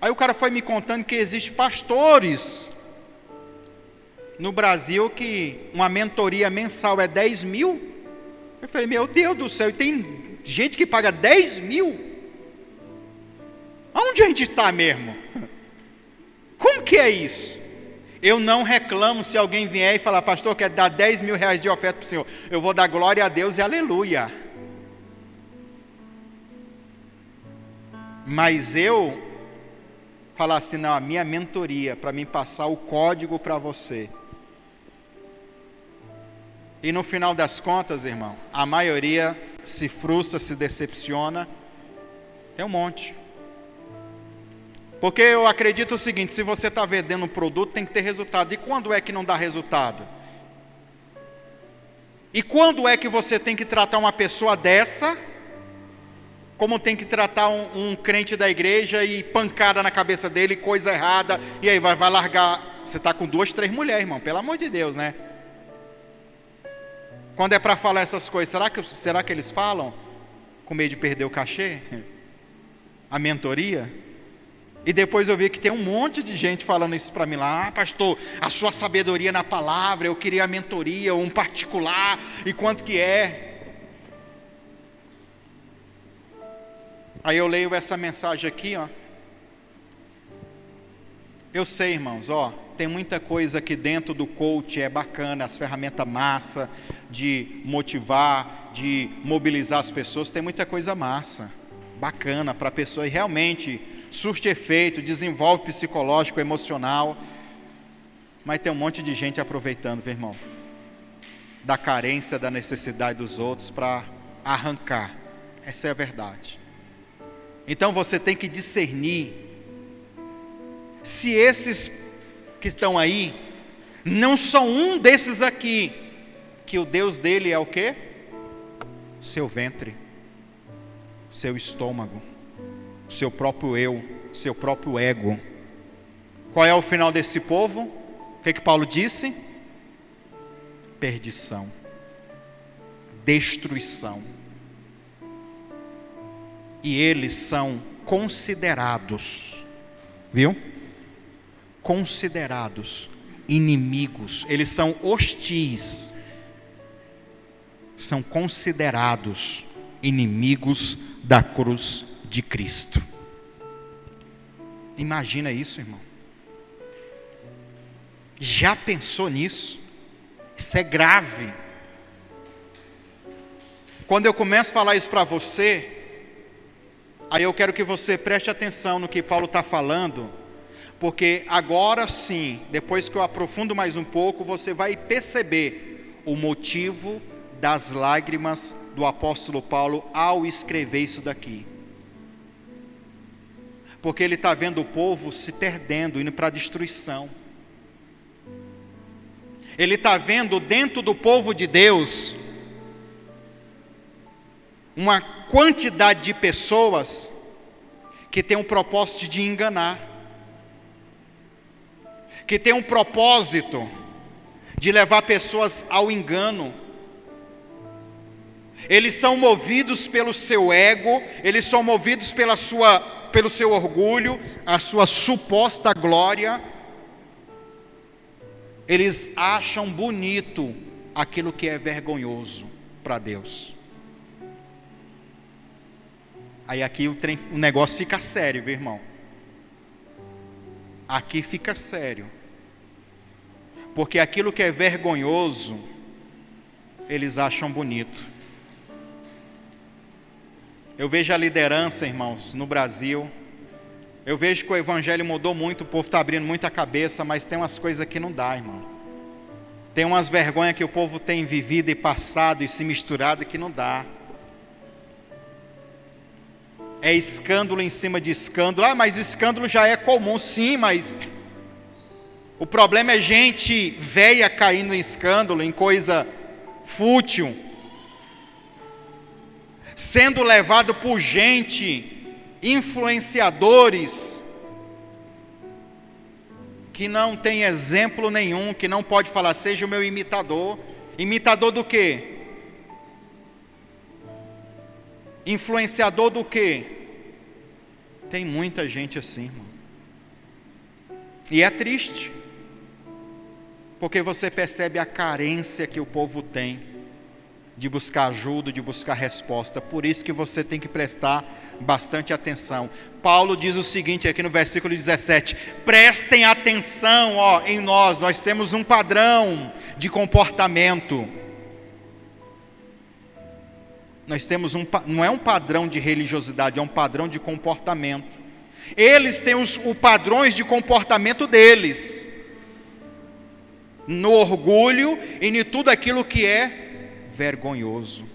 Aí o cara foi me contando que existem pastores no Brasil que uma mentoria mensal é 10 mil. Eu falei, meu Deus do céu, e tem gente que paga 10 mil? Aonde a gente está mesmo? Como que é isso? Eu não reclamo se alguém vier e falar, pastor, eu quero dar 10 mil reais de oferta para o senhor. Eu vou dar glória a Deus e aleluia. Mas eu falar assim, não, a minha mentoria, para mim passar o código para você. E no final das contas, irmão, a maioria se frustra, se decepciona. Tem um monte. Porque eu acredito o seguinte, se você está vendendo um produto, tem que ter resultado. E quando é que não dá resultado? E quando é que você tem que tratar uma pessoa dessa, como tem que tratar um crente da igreja e pancada na cabeça dele, coisa errada, e aí vai largar. Você está com 2, 3 mulheres, irmão, pelo amor de Deus, né? Quando é para falar essas coisas, será que eles falam com medo de perder o cachê? A mentoria? E depois eu vi que tem um monte de gente falando isso para mim lá, pastor, a sua sabedoria na palavra, eu queria a mentoria, um particular, e quanto que é? Aí eu leio essa mensagem aqui, ó. Eu sei, irmãos, ó, tem muita coisa aqui dentro do coach, é bacana, as ferramentas massa, de motivar, de mobilizar as pessoas, tem muita coisa massa, bacana para a pessoa, e realmente surte efeito, desenvolve psicológico, emocional, mas tem um monte de gente aproveitando, meu irmão, da carência, da necessidade dos outros para arrancar, essa é a verdade. Então você tem que discernir, se esses que estão aí, não são um desses aqui, que o Deus dele é o quê? Seu ventre, seu estômago, seu próprio eu, seu próprio ego. Qual é o final desse povo? O que Paulo disse? Perdição, destruição. E eles são considerados Viu? Considerados inimigos, eles são hostis, são considerados inimigos da cruz de Cristo. Imagina isso, irmão. Já pensou nisso? Isso é grave. Quando eu começo a falar isso para você, aí eu quero que você preste atenção no que Paulo está falando, porque agora sim, depois que eu aprofundo mais um pouco, você vai perceber o motivo das lágrimas do apóstolo Paulo ao escrever isso daqui. Porque ele está vendo o povo se perdendo, indo para a destruição. Ele está vendo dentro do povo de Deus uma quantidade de pessoas que tem um propósito de enganar, que tem um propósito de levar pessoas ao engano. Eles são movidos pelo seu ego, eles são movidos pelo seu orgulho, a sua suposta glória. Eles acham bonito aquilo que é vergonhoso para Deus. Aí aqui o negócio fica sério, viu, irmão? Aqui fica sério. Porque aquilo que é vergonhoso, eles acham bonito. Eu vejo a liderança, irmãos, no Brasil. Eu vejo que o evangelho mudou muito, o povo está abrindo muita cabeça, mas tem umas coisas que não dá, irmão. Tem umas vergonhas que o povo tem vivido e passado e se misturado que não dá. É escândalo em cima de escândalo. Ah, mas escândalo já é comum. Sim, mas o problema é gente velha caindo em escândalo, em coisa fútil, sendo levado por gente, influenciadores, que não tem exemplo nenhum, que não pode falar, seja o meu imitador. Imitador do quê? Influenciador do quê? Tem muita gente assim, irmão. E é triste, porque você percebe a carência que o povo tem de buscar ajuda, de buscar resposta. Por isso que você tem que prestar bastante atenção. Paulo diz o seguinte aqui no versículo 17: prestem atenção, em nós temos um padrão de comportamento. Nós temos não é um padrão de religiosidade, é um padrão de comportamento. Eles têm os padrões de comportamento deles, no orgulho e em tudo aquilo que é vergonhoso.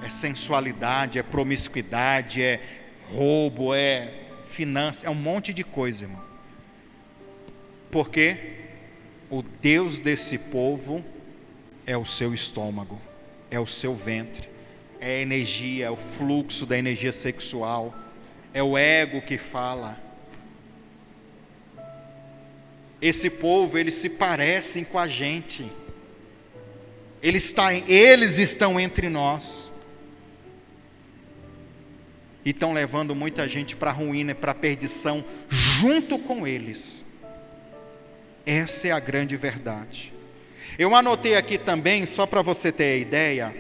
É sensualidade, é promiscuidade, é roubo, é finança, é um monte de coisa, irmão. Porque o Deus desse povo é o seu estômago, é o seu ventre, é a energia, é o fluxo da energia sexual, é o ego que fala. Esse povo, eles se parecem com a gente, eles estão entre nós, e estão levando muita gente para a ruína e para a perdição junto com eles. Essa é a grande verdade. Eu anotei aqui também, só para você ter a ideia.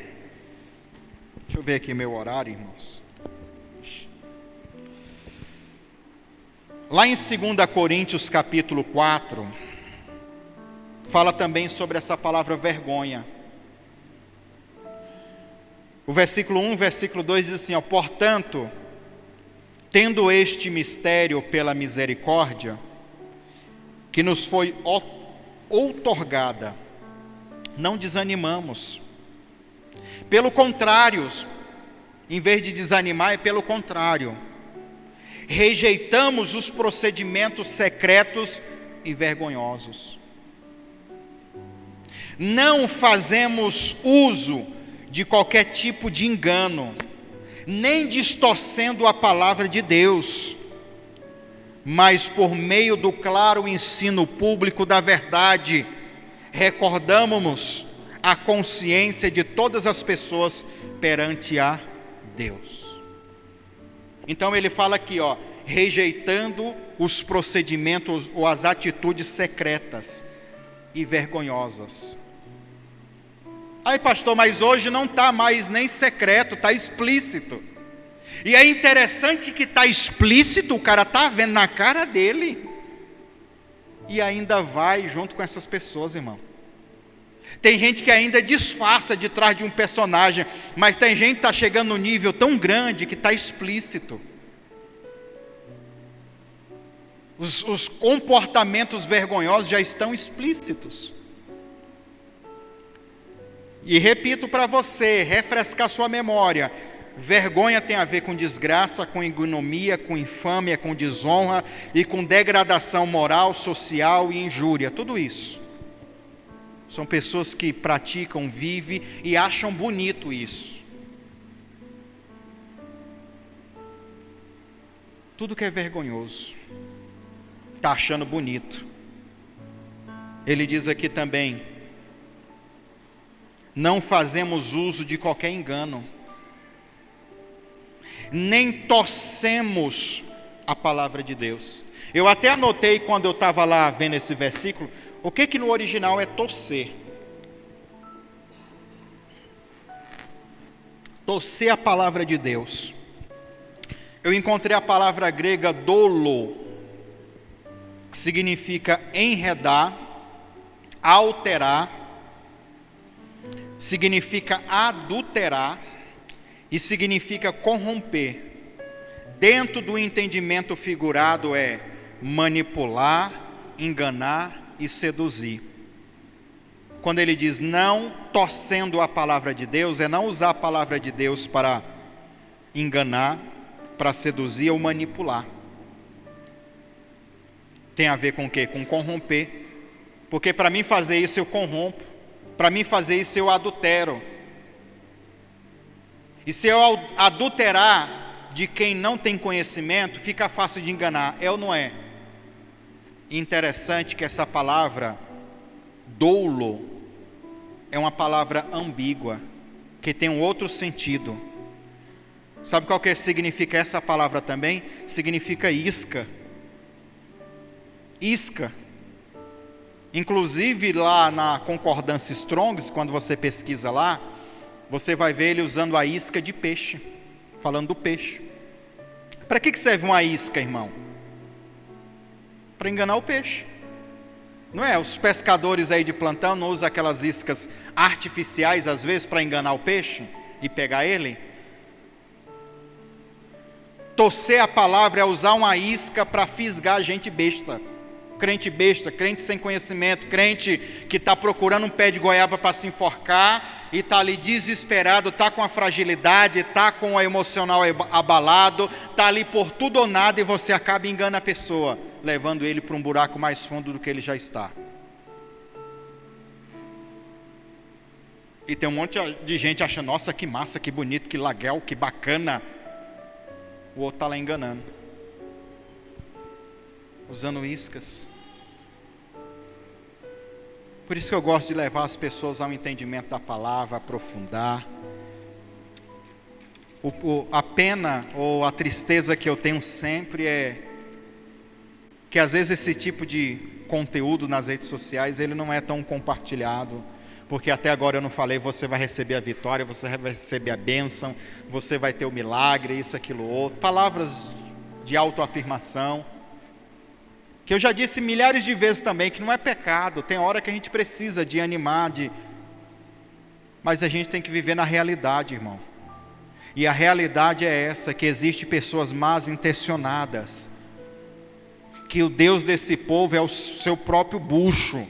Deixa eu ver aqui meu horário, irmãos. Lá em 2 Coríntios capítulo 4, fala também sobre essa palavra vergonha. O versículo 1, versículo 2 diz assim, portanto, tendo este mistério pela misericórdia, que nos foi outorgada, não desanimamos. Pelo contrário, em vez de desanimar, é pelo contrário. Rejeitamos os procedimentos secretos e vergonhosos. Não fazemos uso de qualquer tipo de engano, nem distorcendo a palavra de Deus, mas por meio do claro ensino público da verdade, recordamos-nos a consciência de todas as pessoas perante a Deus. Então ele fala aqui, rejeitando os procedimentos ou as atitudes secretas e vergonhosas. Aí, pastor, mas hoje não está mais nem secreto, está explícito. E é interessante que está explícito, o cara está vendo na cara dele. E ainda vai junto com essas pessoas, irmão. Tem gente que ainda disfarça de trás de um personagem, mas tem gente que está chegando no nível tão grande que está explícito. Os comportamentos vergonhosos já estão explícitos. E repito para você, refrescar sua memória: vergonha tem a ver com desgraça, com ignomia, com infâmia, com desonra e com degradação moral, social e injúria. Tudo isso. São pessoas que praticam, vivem e acham bonito isso. Tudo que é vergonhoso, está achando bonito. Ele diz aqui também: não fazemos uso de qualquer engano, nem torcemos a palavra de Deus. Eu até anotei quando eu estava lá vendo esse versículo, o que no original é torcer. Torcer a palavra de Deus. Eu encontrei a palavra grega dolo, que significa enredar, alterar, significa adulterar e significa corromper. Dentro do entendimento figurado é manipular, enganar e seduzir. Quando ele diz não torcendo a palavra de Deus, é não usar a palavra de Deus para enganar, para seduzir ou manipular. Tem a ver com o quê? Com corromper. Porque para mim fazer isso eu corrompo. Para mim fazer isso eu adultero. E se eu adulterar de quem não tem conhecimento, fica fácil de enganar. É ou não é? Interessante que essa palavra doulo é uma palavra ambígua, que tem um outro sentido. Sabe qual que significa essa palavra também? Significa isca. Isca. Inclusive lá na concordância Strong's, quando você pesquisa lá, você vai ver ele usando a isca de peixe, falando do peixe. Para que serve uma isca, irmão? Para enganar o peixe. Não é? Os pescadores aí de plantão não usam aquelas iscas artificiais às vezes para enganar o peixe e pegar ele? Torcer a palavra é usar uma isca para fisgar gente besta. Crente besta, crente sem conhecimento, crente que está procurando um pé de goiaba para se enforcar e está ali desesperado, está com a fragilidade, está com o emocional abalado, está ali por tudo ou nada e você acaba enganando a pessoa, levando ele para um buraco mais fundo do que ele já está. E tem um monte de gente achando, nossa, que massa, que bonito, que legal, que bacana. O outro está lá enganando, usando iscas. Por isso que eu gosto de levar as pessoas ao entendimento da palavra, aprofundar. A pena ou a tristeza que eu tenho sempre é que às vezes esse tipo de conteúdo nas redes sociais, ele não é tão compartilhado, porque até agora eu não falei, você vai receber a vitória, você vai receber a bênção, você vai ter o milagre, isso, aquilo, outro. Palavras de autoafirmação, que eu já disse milhares de vezes também, que não é pecado, tem hora que a gente precisa de animar, mas a gente tem que viver na realidade, irmão. E a realidade é essa, que existe pessoas más intencionadas, que o Deus desse povo é o seu próprio bucho.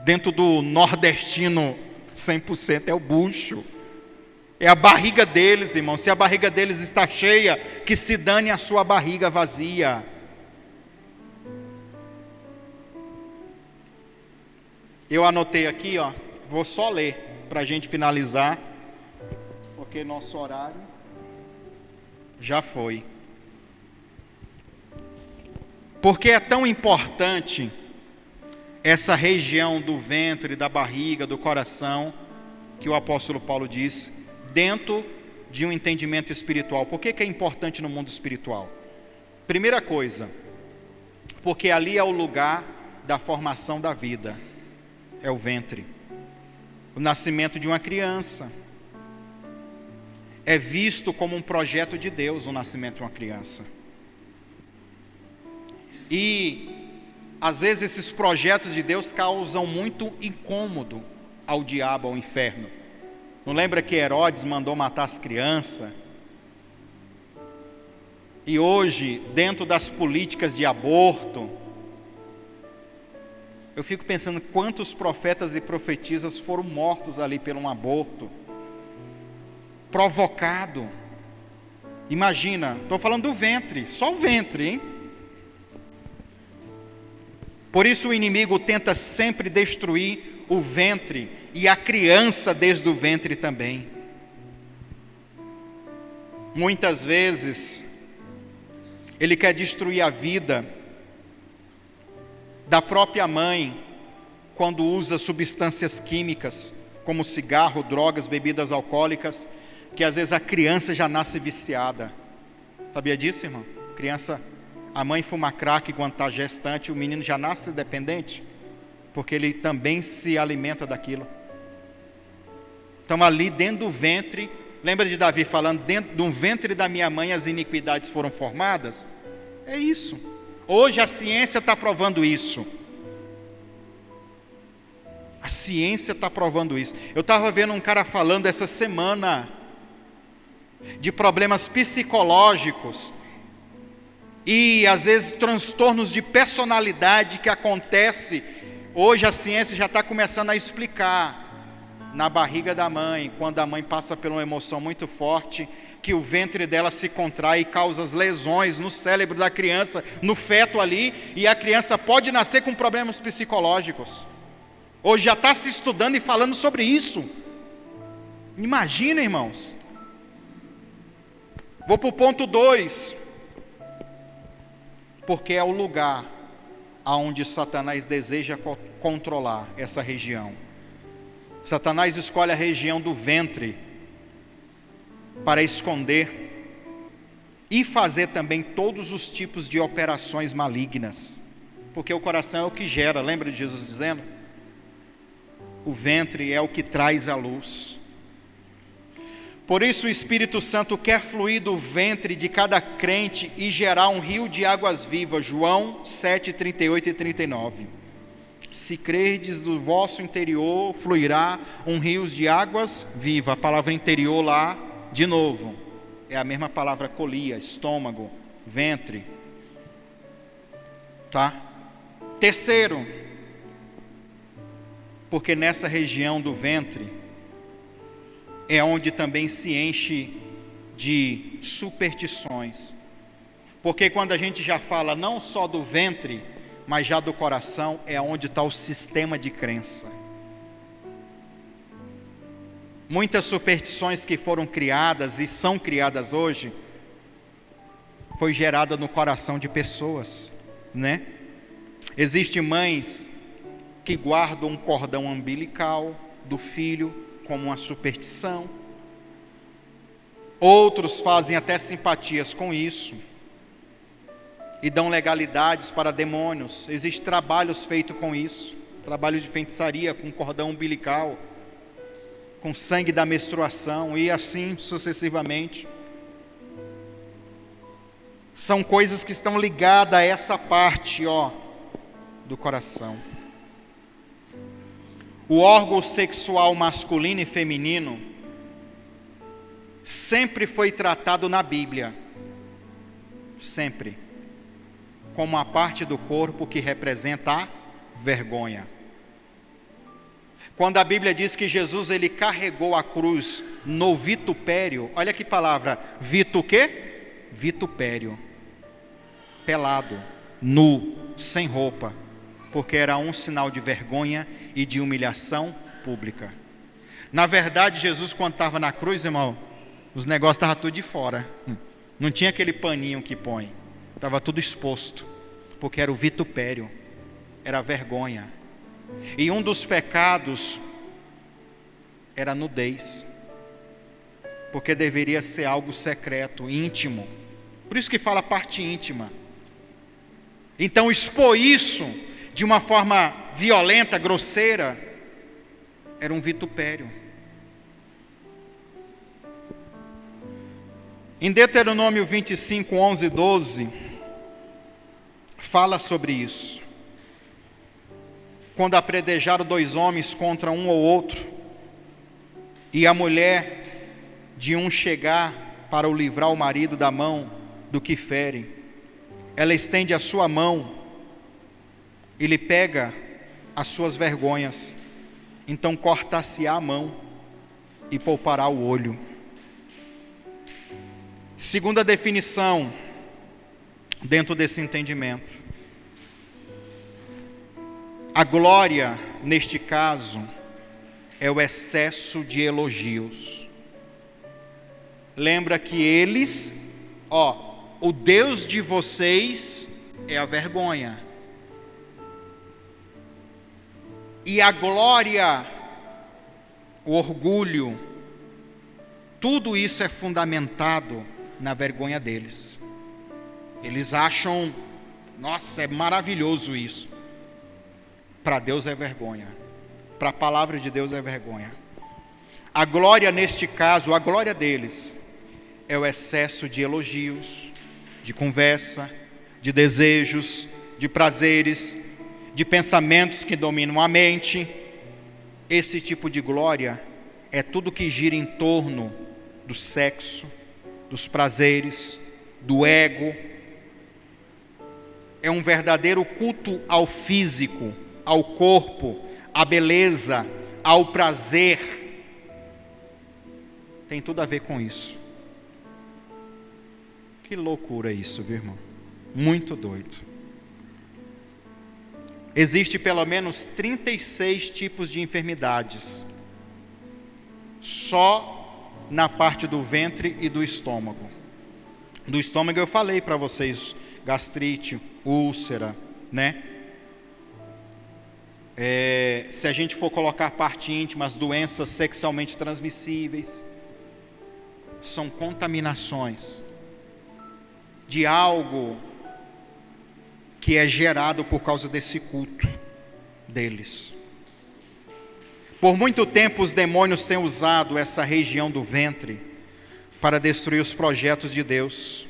Dentro do nordestino 100% é o bucho, é a barriga deles, irmão. Se a barriga deles está cheia, que se dane a sua barriga vazia. Eu anotei aqui, vou só ler para a gente finalizar, porque nosso horário já foi. Porque é tão importante essa região do ventre, da barriga, do coração, que o apóstolo Paulo diz, dentro de um entendimento espiritual. Por que é importante no mundo espiritual? Primeira coisa, porque ali é o lugar da formação da vida, é o ventre. O nascimento de uma criança é visto como um projeto de Deus, o nascimento de uma criança. E às vezes esses projetos de Deus causam muito incômodo ao diabo, ao inferno. Não lembra que Herodes mandou matar as crianças? E hoje, dentro das políticas de aborto, eu fico pensando quantos profetas e profetisas foram mortos ali por um aborto provocado. Imagina, estou falando do ventre, só o ventre, hein? Por isso o inimigo tenta sempre destruir o ventre e a criança desde o ventre também. Muitas vezes ele quer destruir a vida da própria mãe quando usa substâncias químicas como cigarro, drogas, bebidas alcoólicas, que às vezes a criança já nasce viciada. Sabia disso, irmão? A mãe fuma crack enquanto está gestante, o menino já nasce dependente, porque ele também se alimenta daquilo. Então ali dentro do ventre, lembra de Davi falando, dentro do ventre da minha mãe as iniquidades foram formadas? É isso. Hoje a ciência está provando isso. A ciência está provando isso. Eu estava vendo um cara falando essa semana de problemas psicológicos e às vezes transtornos de personalidade que acontece. Hoje a ciência já está começando a explicar na barriga da mãe, quando a mãe passa por uma emoção muito forte, que o ventre dela se contrai e causa lesões no cérebro da criança, no feto ali, e a criança pode nascer com problemas psicológicos. Hoje já está se estudando e falando sobre isso. Imagina, irmãos. Vou para o ponto 2. Porque é o lugar aonde Satanás deseja controlar essa região. Satanás escolhe a região do ventre para esconder e fazer também todos os tipos de operações malignas. Porque o coração é o que gera, lembra de Jesus dizendo? O ventre é o que traz a luz. Por isso o Espírito Santo quer fluir do ventre de cada crente e gerar um rio de águas vivas. João 7, 38 e 39. Se crerdes, do vosso interior fluirá um rio de águas vivas. A palavra interior lá, de novo, é a mesma palavra colia, estômago, ventre. Tá? Terceiro, porque nessa região do ventre é onde também se enche de superstições. Porque quando a gente já fala não só do ventre, mas já do coração, é onde está o sistema de crença. Muitas superstições que foram criadas e são criadas hoje, foi gerada no coração de pessoas, né? Existem mães que guardam um cordão umbilical do filho como uma superstição. Outros fazem até simpatias com isso e dão legalidades para demônios. Existem trabalhos feitos com isso, trabalho de feitiçaria com cordão umbilical, com sangue da menstruação e assim sucessivamente. São coisas que estão ligadas a essa parte, do coração. O órgão sexual masculino e feminino sempre foi tratado na Bíblia, sempre, como a parte do corpo que representa a vergonha. Quando a Bíblia diz que Jesus ele carregou a cruz no vitupério, olha que palavra, vitupério, pelado, nu, sem roupa, porque era um sinal de vergonha e de humilhação pública. Na verdade, Jesus quando estava na cruz, irmão, os negócios estavam tudo de fora, não tinha aquele paninho que põe, estava tudo exposto, porque era o vitupério, era a vergonha. E um dos pecados era a nudez, porque deveria ser algo secreto, íntimo, Por isso que fala parte íntima. Então, expor isso de uma forma violenta, grosseira, era um vitupério. Em Deuteronômio 25, 11 e 12, fala sobre isso. Quando apredejaram 2 homens contra um ou outro, e a mulher de um chegar para o livrar o marido da mão do que fere, ela estende a sua mão e lhe pega as suas vergonhas, então cortar-se-á a mão e poupará o olho. Segunda definição dentro desse entendimento: a glória, neste caso, é o excesso de elogios. Lembra que eles, o Deus de vocês é a vergonha. E a glória, o orgulho, tudo isso é fundamentado na vergonha deles. Eles acham, nossa, é maravilhoso isso. Para Deus é vergonha. Para a palavra de Deus é vergonha. A glória neste caso, a glória deles, é o excesso de elogios, de conversa, de desejos, de prazeres, de pensamentos que dominam a mente. Esse tipo de glória é tudo que gira em torno do sexo, dos prazeres, do ego. É um verdadeiro culto ao físico, ao corpo, à beleza, ao prazer. Tem tudo a ver com isso. Que loucura isso, viu, irmão? Muito doido. Existe pelo menos 36 tipos de enfermidades, só na parte do ventre e do estômago. Do estômago eu falei para vocês, gastrite, úlcera, né? Se a gente for colocar parte íntima, as doenças sexualmente transmissíveis, são contaminações de algo que é gerado por causa desse culto deles. Por muito tempo os demônios têm usado essa região do ventre para destruir os projetos de Deus,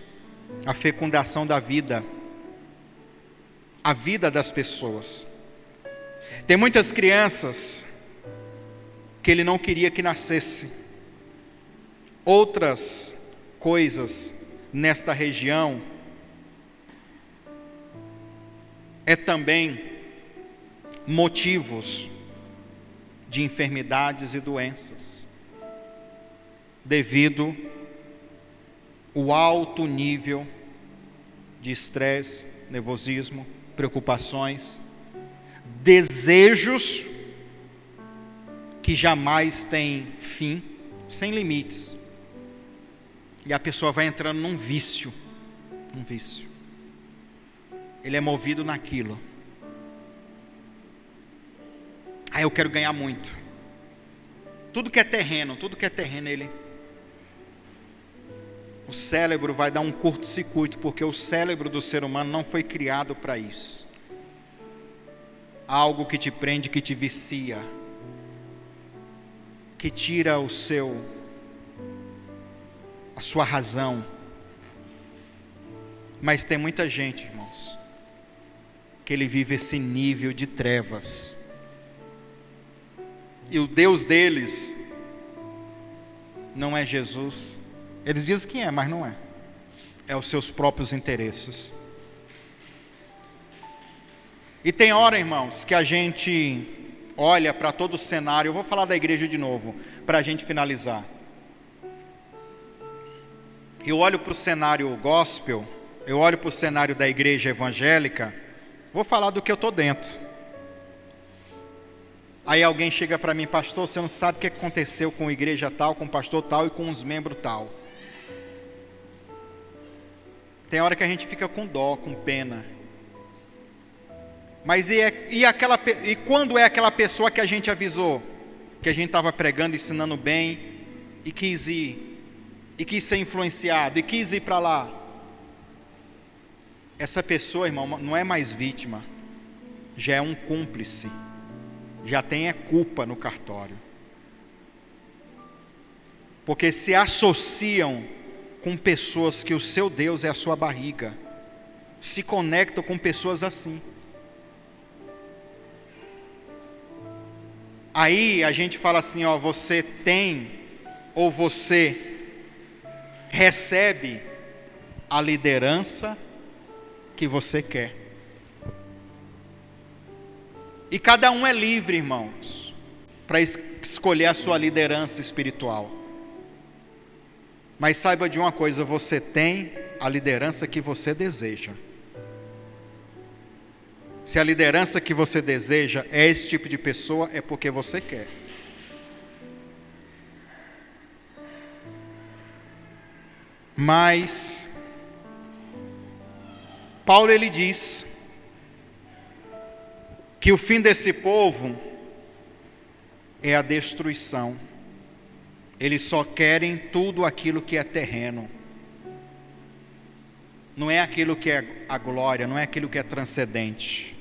a fecundação da vida, a vida das pessoas. Tem muitas crianças que ele não queria que nascesse. Outras coisas nesta região é também motivos de enfermidades e doenças, devido ao alto nível de estresse, nervosismo, preocupações, desejos que jamais têm fim, sem limites. E a pessoa vai entrando num vício. Ele é movido naquilo. Eu quero ganhar muito. Tudo que é terreno, ele... O cérebro vai dar um curto-circuito, porque o cérebro do ser humano não foi criado para isso. Algo que te prende, que te vicia, que tira a sua razão. Mas tem muita gente, irmãos, que ele vive esse nível de trevas. E o Deus deles não é Jesus. Eles dizem que é, mas não é. É os seus próprios interesses. E tem hora, irmãos, que a gente olha para todo o cenário. Eu vou falar da igreja de novo, para a gente finalizar. Eu olho para o cenário gospel, eu olho para o cenário da igreja evangélica, vou falar do que eu estou dentro. Aí alguém chega para mim, pastor, você não sabe o que aconteceu com a igreja tal, com o pastor tal e com os membros tal. Tem hora que a gente fica com dó, com pena. Mas e quando é aquela pessoa que a gente avisou, que a gente estava pregando, ensinando bem, e quis ser influenciado, e quis ir para lá? essa pessoa, irmão, não é mais vítima, já é um cúmplice, já tem culpa no cartório. Porque se associam com pessoas que o seu Deus é a sua barriga, se conectam com pessoas assim. Aí a gente fala assim, ó, você tem ou você recebe a liderança que você quer. E cada um é livre, irmãos, para escolher a sua liderança espiritual. Mas saiba de uma coisa, você tem a liderança que você deseja. Se a liderança que você deseja é esse tipo de pessoa, é porque você quer. Mas Paulo ele diz que o fim desse povo é a destruição. Eles só querem tudo aquilo que é terreno. Não é aquilo que é a glória, não é aquilo que é transcendente.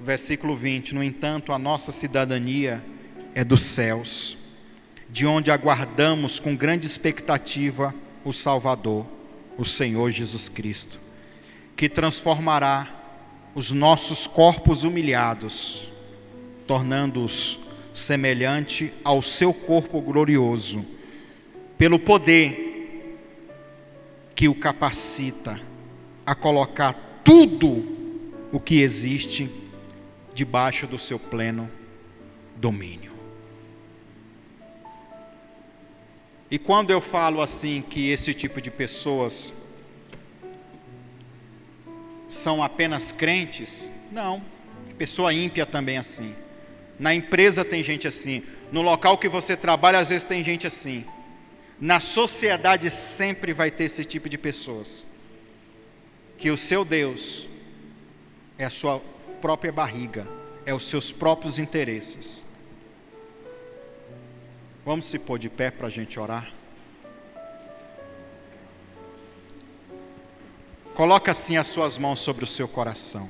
Versículo 20: no entanto, a nossa cidadania é dos céus, de onde aguardamos com grande expectativa o Salvador, o Senhor Jesus Cristo, que transformará os nossos corpos humilhados, tornando-os semelhante ao seu corpo glorioso, pelo poder que o capacita a colocar tudo o que existe debaixo do seu pleno domínio. E quando eu falo assim que esse tipo de pessoas são apenas crentes, não, pessoa ímpia também é assim. Na empresa tem gente assim, no local que você trabalha às vezes tem gente assim. Na sociedade sempre vai ter esse tipo de pessoas, que o seu Deus é a sua própria barriga, é os seus próprios interesses. Vamos se pôr de pé para a gente orar? Coloca assim as suas mãos sobre o seu coração.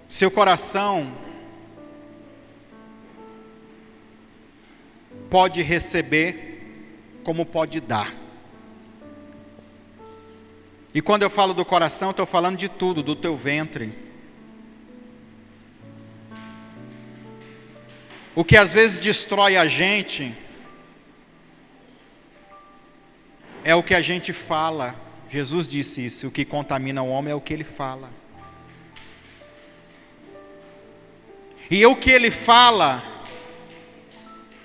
Seu coração pode receber como pode dar. E quando eu falo do coração, estou falando de tudo, do teu ventre. O que às vezes destrói a gente é o que a gente fala. Jesus disse isso, o que contamina o homem é o que ele fala. E o que ele fala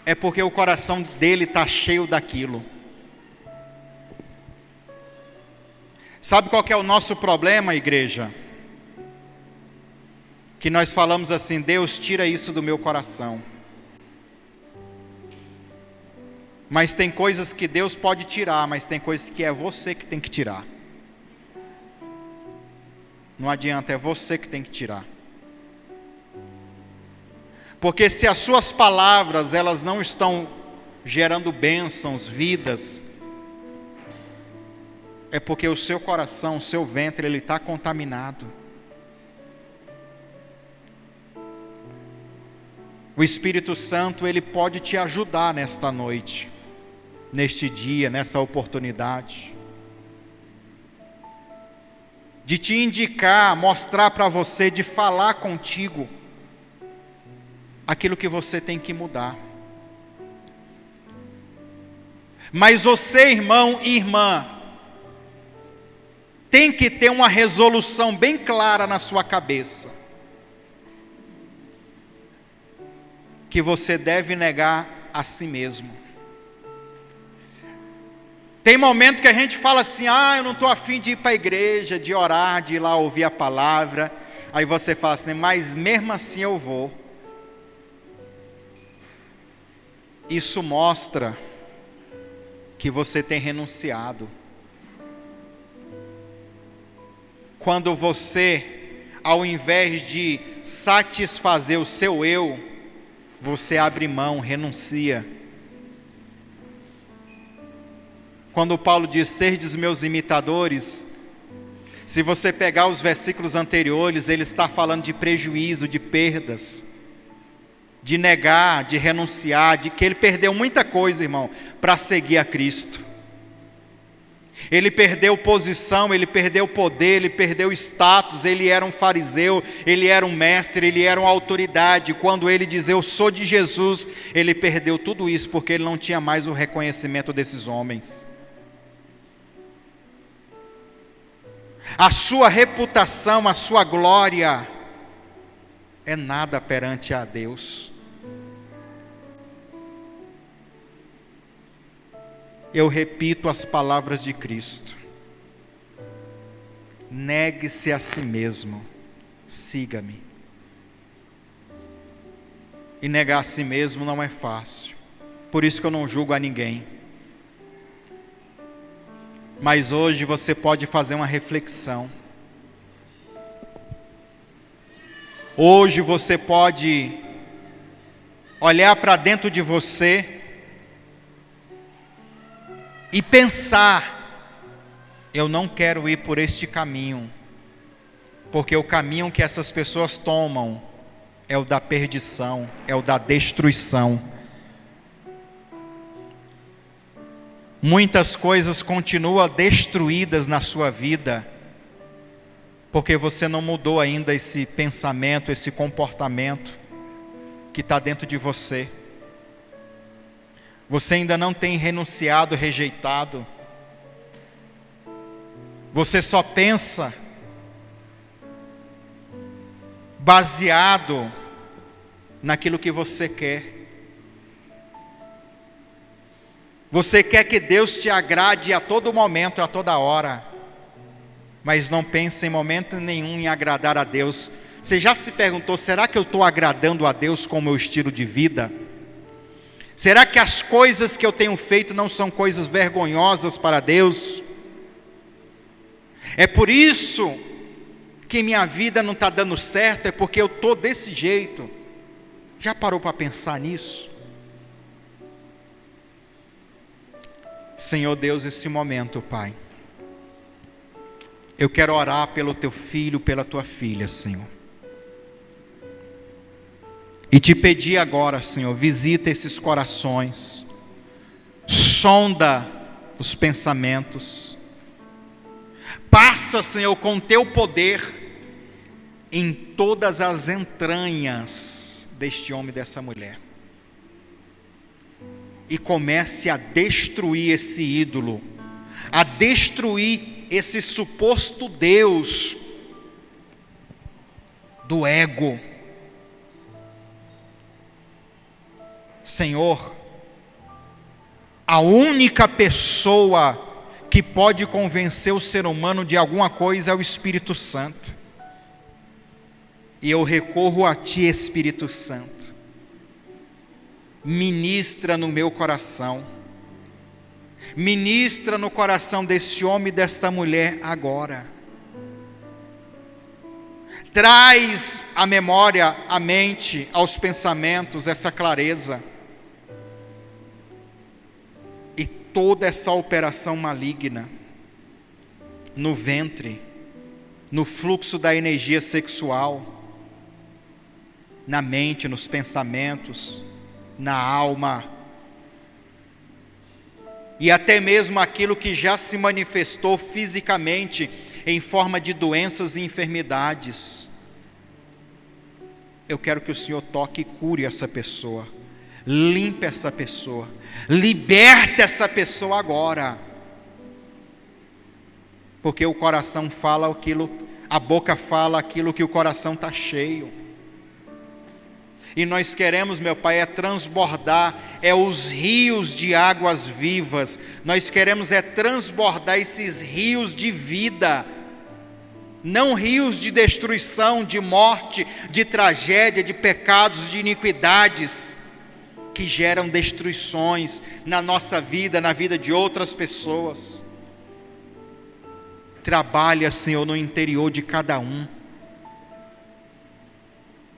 é porque o coração dele está cheio daquilo. Sabe qual que é o nosso problema, igreja? Que nós falamos assim, Deus, tira isso do meu coração. Mas tem coisas que Deus pode tirar, mas tem coisas que é você que tem que tirar. Não adianta, é você que tem que tirar. Porque se as suas palavras, elas não estão gerando bênçãos, vidas, é porque o seu coração, o seu ventre, ele está contaminado. O Espírito Santo, ele pode te ajudar nesta noite, neste dia, nessa oportunidade, de te indicar, mostrar para você, de falar contigo, aquilo que você tem que mudar. Mas você, irmão e irmã, tem que ter uma resolução bem clara na sua cabeça, que você deve negar a si mesmo. Tem momento que a gente fala assim, eu não estou afim de ir para a igreja, de orar, de ir lá ouvir a palavra. Aí você fala assim, mas mesmo assim eu vou. Isso mostra que você tem renunciado. Quando você, ao invés de satisfazer o seu eu, você abre mão, renuncia. Quando Paulo diz, serdes meus imitadores, se você pegar os versículos anteriores, ele está falando de prejuízo, de perdas, de negar, de renunciar, de que ele perdeu muita coisa, irmão, para seguir a Cristo. Ele perdeu posição, ele perdeu poder, ele perdeu status, ele era um fariseu, ele era um mestre, ele era uma autoridade. Quando ele diz, eu sou de Jesus, ele perdeu tudo isso, porque ele não tinha mais o reconhecimento desses homens. A sua reputação, a sua glória, é nada perante a Deus. Eu repito as palavras de Cristo. Negue-se a si mesmo, siga-me. E negar a si mesmo não é fácil. Por isso que eu não julgo a ninguém. Mas hoje você pode fazer uma reflexão. Hoje você pode olhar para dentro de você e pensar, eu não quero ir por este caminho, porque o caminho que essas pessoas tomam é o da perdição, é o da destruição. Muitas coisas continuam destruídas na sua vida, porque você não mudou ainda esse pensamento, esse comportamento que está dentro de você. Você ainda não tem renunciado, rejeitado. Você só pensa baseado naquilo que você quer. Você quer que Deus te agrade a todo momento, a toda hora, mas não pensa em momento nenhum em agradar a Deus. Você já se perguntou, será que eu estou agradando a Deus com o meu estilo de vida? Será que as coisas que eu tenho feito não são coisas vergonhosas para Deus? É por isso que minha vida não está dando certo, é porque eu estou desse jeito. Já parou para pensar nisso? Senhor Deus, esse momento, Pai, eu quero orar pelo teu filho, pela tua filha, Senhor. E te pedir agora, Senhor, visita esses corações, sonda os pensamentos, passa, Senhor, com teu poder em todas as entranhas deste homem e dessa mulher. E comece a destruir esse ídolo, a destruir esse suposto Deus do ego. Senhor, a única pessoa que pode convencer o ser humano de alguma coisa é o Espírito Santo. E eu recorro a Ti, Espírito Santo. Ministra no meu coração. Ministra no coração desse homem e desta mulher agora. Traz à memória, à mente, aos pensamentos essa clareza. E toda essa operação maligna no ventre, no fluxo da energia sexual, na mente, nos pensamentos, na alma, e até mesmo aquilo que já se manifestou fisicamente em forma de doenças e enfermidades. Eu quero que o Senhor toque e cure essa pessoa, limpe essa pessoa, liberte essa pessoa agora, porque o coração fala aquilo, a boca fala aquilo que o coração está cheio. E nós queremos, meu Pai, é transbordar, é os rios de águas vivas. Nós queremos é transbordar esses rios de vida, não rios de destruição, de morte, de tragédia, de pecados, de iniquidades, que geram destruições na nossa vida, na vida de outras pessoas. Trabalha, Senhor, no interior de cada um.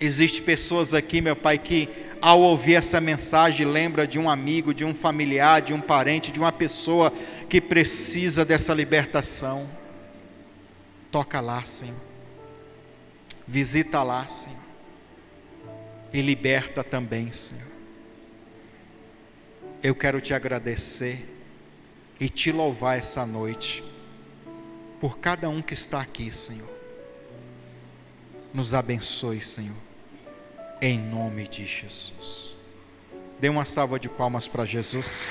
Existem pessoas aqui, meu Pai, que ao ouvir essa mensagem lembra de um amigo, de um familiar, de um parente, de uma pessoa que precisa dessa libertação. Toca lá, Senhor. Visita lá, Senhor. E liberta também, Senhor. Eu quero te agradecer e te louvar essa noite por cada um que está aqui, Senhor. Nos abençoe, Senhor, em nome de Jesus. Dê uma salva de palmas para Jesus.